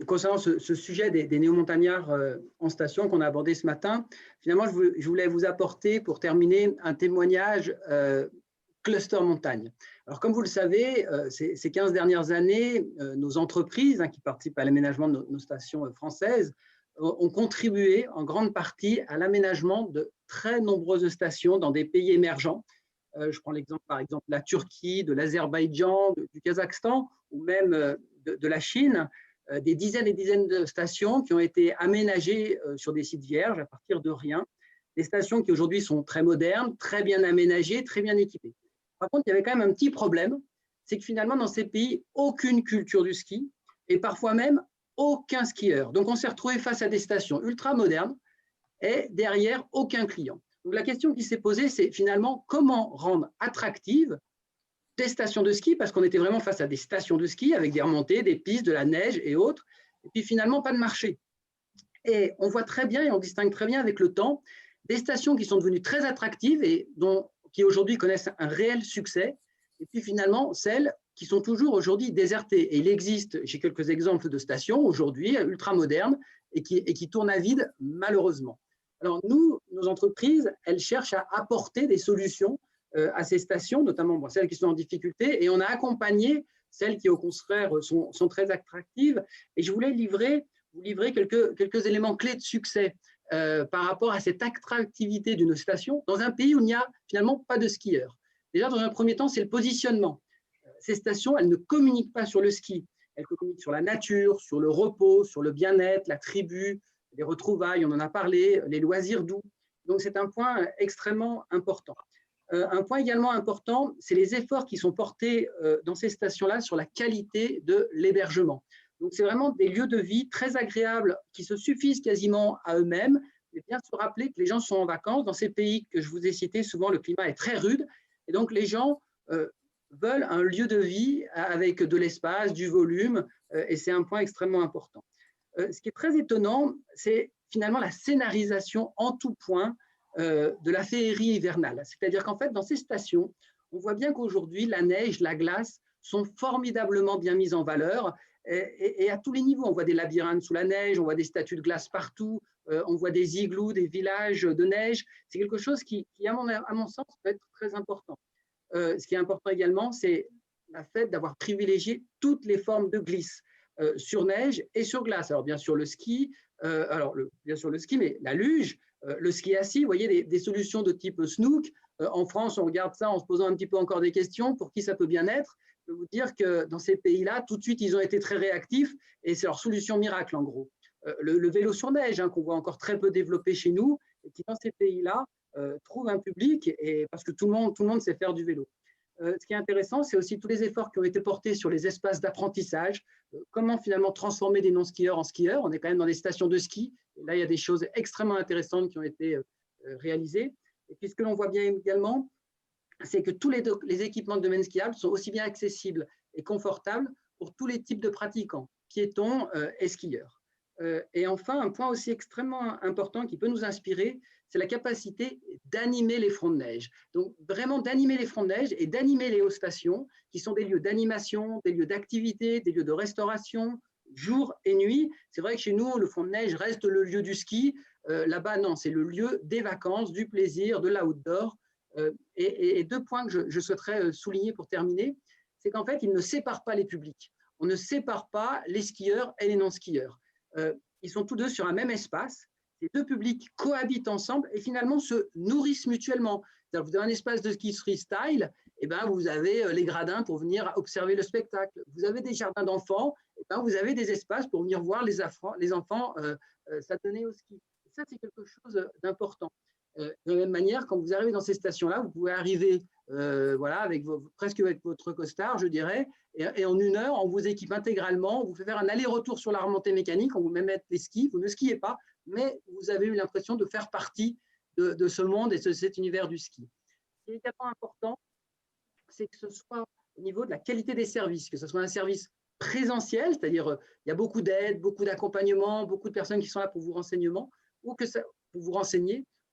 concernant ce sujet des néo-montagnards en station qu'on a abordé ce matin, finalement, je voulais vous apporter, pour terminer, un témoignage cluster montagne. Alors, comme vous le savez, ces 15 dernières années, nos entreprises qui participent à l'aménagement de nos stations françaises ont contribué en grande partie à l'aménagement de très nombreuses stations dans des pays émergents. Je prends l'exemple, par exemple, de la Turquie, de l'Azerbaïdjan, du Kazakhstan ou même de la Chine, des dizaines et dizaines de stations qui ont été aménagées sur des sites vierges à partir de rien, des stations qui aujourd'hui sont très modernes, très bien aménagées, très bien équipées. Par contre, il y avait quand même un petit problème, c'est que finalement, dans ces pays, aucune culture du ski et parfois même aucun skieur. Donc, on s'est retrouvé face à des stations ultra modernes et derrière, aucun client. Donc, la question qui s'est posée, c'est finalement comment rendre attractives des stations de ski, parce qu'on était vraiment face à des stations de ski avec des remontées, des pistes, de la neige et autres, et puis finalement pas de marché. Et on voit très bien et on distingue très bien avec le temps des stations qui sont devenues très attractives et qui aujourd'hui connaissent un réel succès, et puis finalement celles qui sont toujours aujourd'hui désertées. Et il existe, j'ai quelques exemples de stations aujourd'hui ultra modernes et qui tournent à vide malheureusement. Alors nous, nos entreprises, elles cherchent à apporter des solutions à ces stations, notamment celles qui sont en difficulté, et on a accompagné celles qui, au contraire, sont très attractives. Et je voulais vous livrer quelques éléments clés de succès par rapport à cette attractivité d'une station dans un pays où il n'y a finalement pas de skieurs. Déjà, dans un premier temps, c'est le positionnement. Ces stations, elles ne communiquent pas sur le ski. Elles communiquent sur la nature, sur le repos, sur le bien-être, la tribu, les retrouvailles, on en a parlé, les loisirs doux. Donc, c'est un point extrêmement important. Un point également important, c'est les efforts qui sont portés dans ces stations-là sur la qualité de l'hébergement. Donc, c'est vraiment des lieux de vie très agréables qui se suffisent quasiment à eux-mêmes. Et bien se rappeler que les gens sont en vacances. Dans ces pays que je vous ai cités, souvent le climat est très rude. Et donc, les gens veulent un lieu de vie avec de l'espace, du volume. Et c'est un point extrêmement important. Ce qui est très étonnant, c'est finalement la scénarisation en tout point de la féerie hivernale. C'est-à-dire qu'en fait, dans ces stations, on voit bien qu'aujourd'hui, la neige, la glace sont formidablement bien mises en valeur et à tous les niveaux. On voit des labyrinthes sous la neige, on voit des statues de glace partout, on voit des igloos, des villages de neige. C'est quelque chose qui à mon sens, peut être très important. Ce qui est important également, c'est le fait d'avoir privilégié toutes les formes de glisse sur neige et sur glace. Alors bien sûr le ski, mais la luge, le ski assis, vous voyez des solutions de type Snook. En France, on regarde ça en se posant un petit peu encore des questions, pour qui ça peut bien être. Je peux vous dire que dans ces pays-là, tout de suite, ils ont été très réactifs et c'est leur solution miracle en gros. Le vélo sur neige, qu'on voit encore très peu développé chez nous, et qui dans ces pays-là trouve un public, et parce que tout le monde sait faire du vélo. Ce qui est intéressant, c'est aussi tous les efforts qui ont été portés sur les espaces d'apprentissage, comment finalement transformer des non-skieurs en skieurs. On est quand même dans des stations de ski, et là il y a des choses extrêmement intéressantes qui ont été réalisées. Et puis ce que l'on voit bien également, c'est que tous les équipements de domaine skiable sont aussi bien accessibles et confortables pour tous les types de pratiquants, piétons et skieurs. Et enfin, un point aussi extrêmement important qui peut nous inspirer, c'est la capacité d'animer les fronts de neige. Donc, vraiment d'animer les fronts de neige et d'animer les hautes stations, qui sont des lieux d'animation, des lieux d'activité, des lieux de restauration, jour et nuit. C'est vrai que chez nous, le front de neige reste le lieu du ski. Là-bas, non, c'est le lieu des vacances, du plaisir, de l'outdoor. Et deux points que je souhaiterais souligner pour terminer, c'est qu'en fait, ils ne séparent pas les publics. On ne sépare pas les skieurs et les non-skieurs. Ils sont tous deux sur un même espace. Les deux publics cohabitent ensemble et finalement se nourrissent mutuellement. Vous avez un espace de ski freestyle, et ben vous avez les gradins pour venir observer le spectacle. Vous avez des jardins d'enfants, et ben vous avez des espaces pour venir voir les enfants s'atteler au ski. Et ça, c'est quelque chose d'important. De la même manière, quand vous arrivez dans ces stations-là, vous pouvez arriver presque avec votre costard, je dirais, et en 1 heure, on vous équipe intégralement, on vous fait faire un aller-retour sur la remontée mécanique, on vous met mettre les skis, vous ne skiez pas, mais vous avez eu l'impression de faire partie de ce monde et de cet univers du ski. Ce qui est également important, c'est que ce soit au niveau de la qualité des services, que ce soit un service présentiel, c'est-à-dire il y a beaucoup d'aide, beaucoup d'accompagnement, beaucoup de personnes qui sont là pour vous renseigner,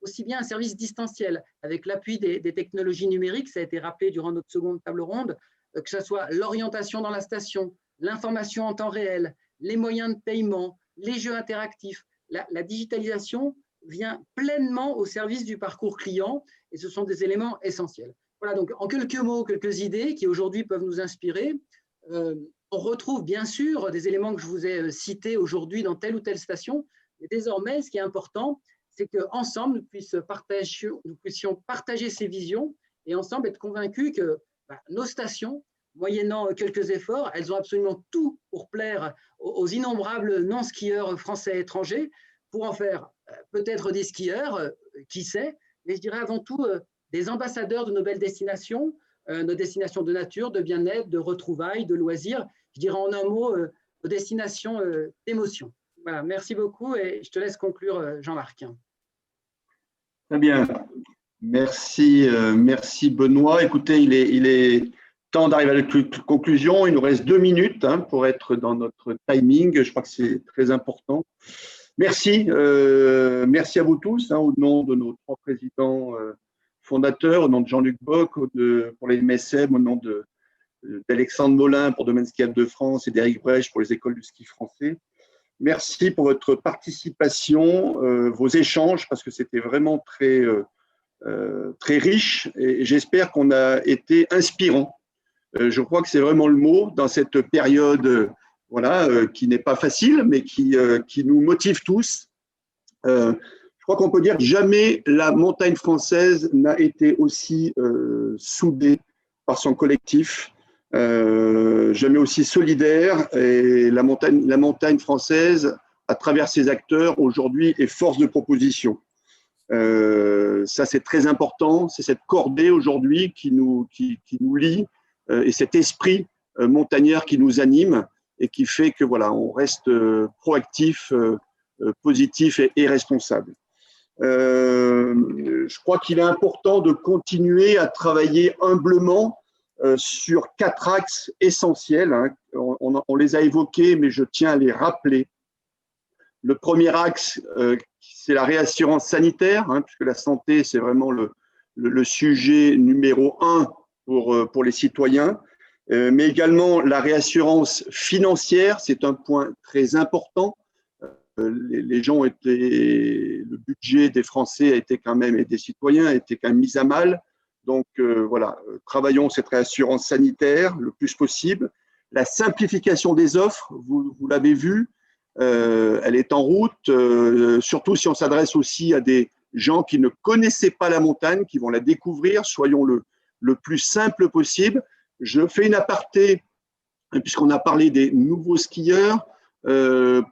aussi bien un service distanciel, avec l'appui des technologies numériques, ça a été rappelé durant notre seconde table ronde, que ce soit l'orientation dans la station, l'information en temps réel, les moyens de paiement, les jeux interactifs. La digitalisation vient pleinement au service du parcours client et ce sont des éléments essentiels. Voilà, donc en quelques mots, quelques idées qui aujourd'hui peuvent nous inspirer. On retrouve bien sûr des éléments que je vous ai cités aujourd'hui dans telle ou telle station, mais désormais, ce qui est important, c'est qu'ensemble, nous puissions partager ces visions et ensemble être convaincus que nos stations, moyennant quelques efforts, elles ont absolument tout pour plaire aux innombrables non-skieurs français et étrangers, pour en faire peut-être des skieurs, qui sait, mais je dirais avant tout des ambassadeurs de nos belles destinations, nos destinations de nature, de bien-être, de retrouvailles, de loisirs, je dirais en un mot, nos destinations d'émotion. Voilà, merci beaucoup et je te laisse conclure, Jean-Marc. Très bien, merci Benoît. Écoutez, il est temps d'arriver à la conclusion. Il nous reste 2 minutes pour être dans notre timing. Je crois que c'est très important. Merci à vous tous, au nom de nos 3 présidents fondateurs, au nom de Jean-Luc Bock, pour les MSM, au nom d'Alexandre Molin pour Domaine Skiable de France et d'Éric Brèche pour les écoles du ski français. Merci pour votre participation, vos échanges, parce que c'était vraiment très riche et j'espère qu'on a été inspirant. Je crois que c'est vraiment le mot dans cette période qui n'est pas facile, mais qui nous motive tous. Je crois qu'on peut dire que jamais la montagne française n'a été aussi soudée par son collectif. Jamais aussi solidaire, et la montagne française, à travers ses acteurs, aujourd'hui, est force de proposition. Ça, c'est très important. C'est cette cordée aujourd'hui qui nous lie et cet esprit montagnard qui nous anime et qui fait que voilà, on reste proactif, positif et responsable. Je crois qu'il est important de continuer à travailler humblement sur 4 axes essentiels. Hein. On les a évoqués, mais je tiens à les rappeler. Le premier axe, c'est la réassurance sanitaire, hein, puisque la santé, c'est vraiment le sujet numéro 1 pour les citoyens, mais également la réassurance financière, c'est un point très important. Les gens le budget des Français a été quand même, et des citoyens a été quand même mis à mal. Donc voilà, travaillons cette réassurance sanitaire le plus possible. La simplification des offres, vous l'avez vu, elle est en route, surtout si on s'adresse aussi à des gens qui ne connaissaient pas la montagne, qui vont la découvrir. Soyons le plus simple possible. Je fais une aparté, puisqu'on a parlé des nouveaux skieurs,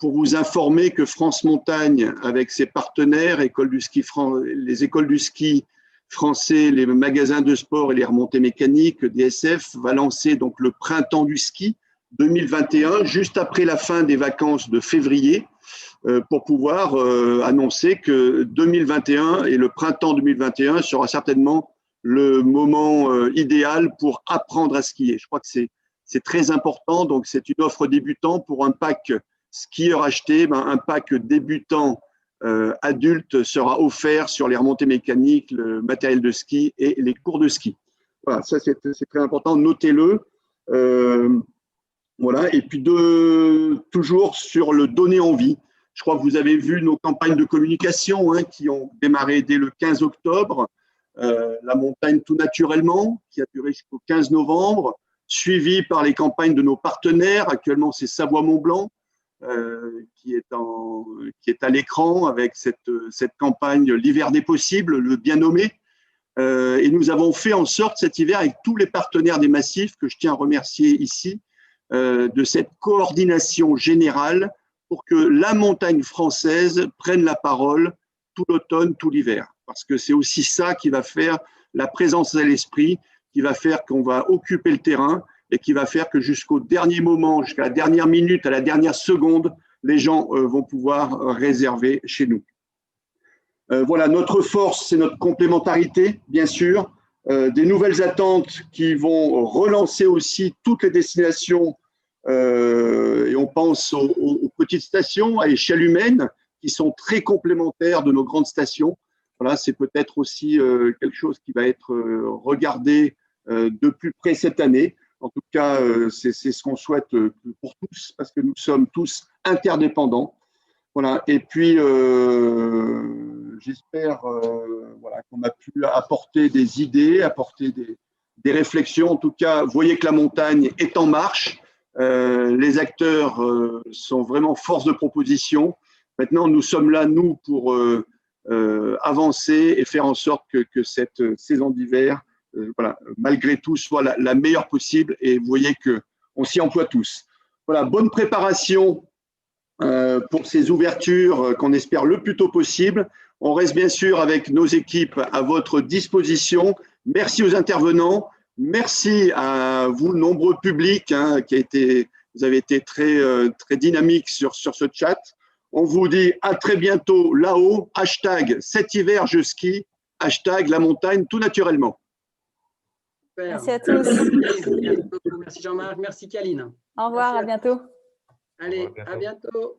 pour vous informer que France Montagne, avec ses partenaires, les écoles du ski français, les magasins de sport et les remontées mécaniques, DSF, va lancer donc le printemps du ski 2021, juste après la fin des vacances de février, pour pouvoir annoncer que 2021 et le printemps 2021 sera certainement le moment idéal pour apprendre à skier. Je crois que c'est très important. Donc, c'est une offre débutant pour un pack skieur acheté. Un pack débutant adulte sera offert sur les remontées mécaniques, le matériel de ski et les cours de ski. Voilà, ça c'est très important. Notez-le. Voilà. Et puis, toujours sur le donner envie. Je crois que vous avez vu nos campagnes de communication qui ont démarré dès le 15 octobre. La montagne tout naturellement, qui a duré jusqu'au 15 novembre, suivi par les campagnes de nos partenaires. Actuellement, c'est Savoie-Mont-Blanc qui est à l'écran avec cette campagne l'hiver des possibles, le bien nommé. Et nous avons fait en sorte cet hiver avec tous les partenaires des massifs, que je tiens à remercier ici, de cette coordination générale pour que la montagne française prenne la parole tout l'automne, tout l'hiver. Parce que c'est aussi ça qui va faire la présence à l'esprit, qui va faire qu'on va occuper le terrain et qui va faire que jusqu'au dernier moment, jusqu'à la dernière minute, à la dernière seconde, les gens vont pouvoir réserver chez nous. Voilà, notre force, c'est notre complémentarité, bien sûr, des nouvelles attentes qui vont relancer aussi toutes les destinations et on pense aux petites stations à échelle humaine qui sont très complémentaires de nos grandes stations. Voilà, c'est peut-être aussi quelque chose qui va être regardé de plus près cette année. En tout cas, c'est ce qu'on souhaite pour tous, parce que nous sommes tous interdépendants. Voilà. Et puis, j'espère voilà, qu'on a pu apporter des idées, apporter des réflexions. En tout cas, vous voyez que la montagne est en marche. Les acteurs sont vraiment force de proposition. Maintenant, nous sommes là, nous, pour avancer et faire en sorte que cette saison d'hiver, voilà, malgré tout, soit la meilleure possible. Et vous voyez qu'on s'y emploie tous. Voilà, bonne préparation pour ces ouvertures qu'on espère le plus tôt possible. On reste bien sûr avec nos équipes à votre disposition. Merci aux intervenants. Merci à vous, nombreux publics, vous avez été très, très dynamiques sur ce chat. On vous dit à très bientôt là-haut. Hashtag cet hiver je skie. Hashtag la montagne tout naturellement. Super. Merci à tous. Merci Jean-Marc, merci Kaline. Au revoir, à bientôt. Allez, à bientôt.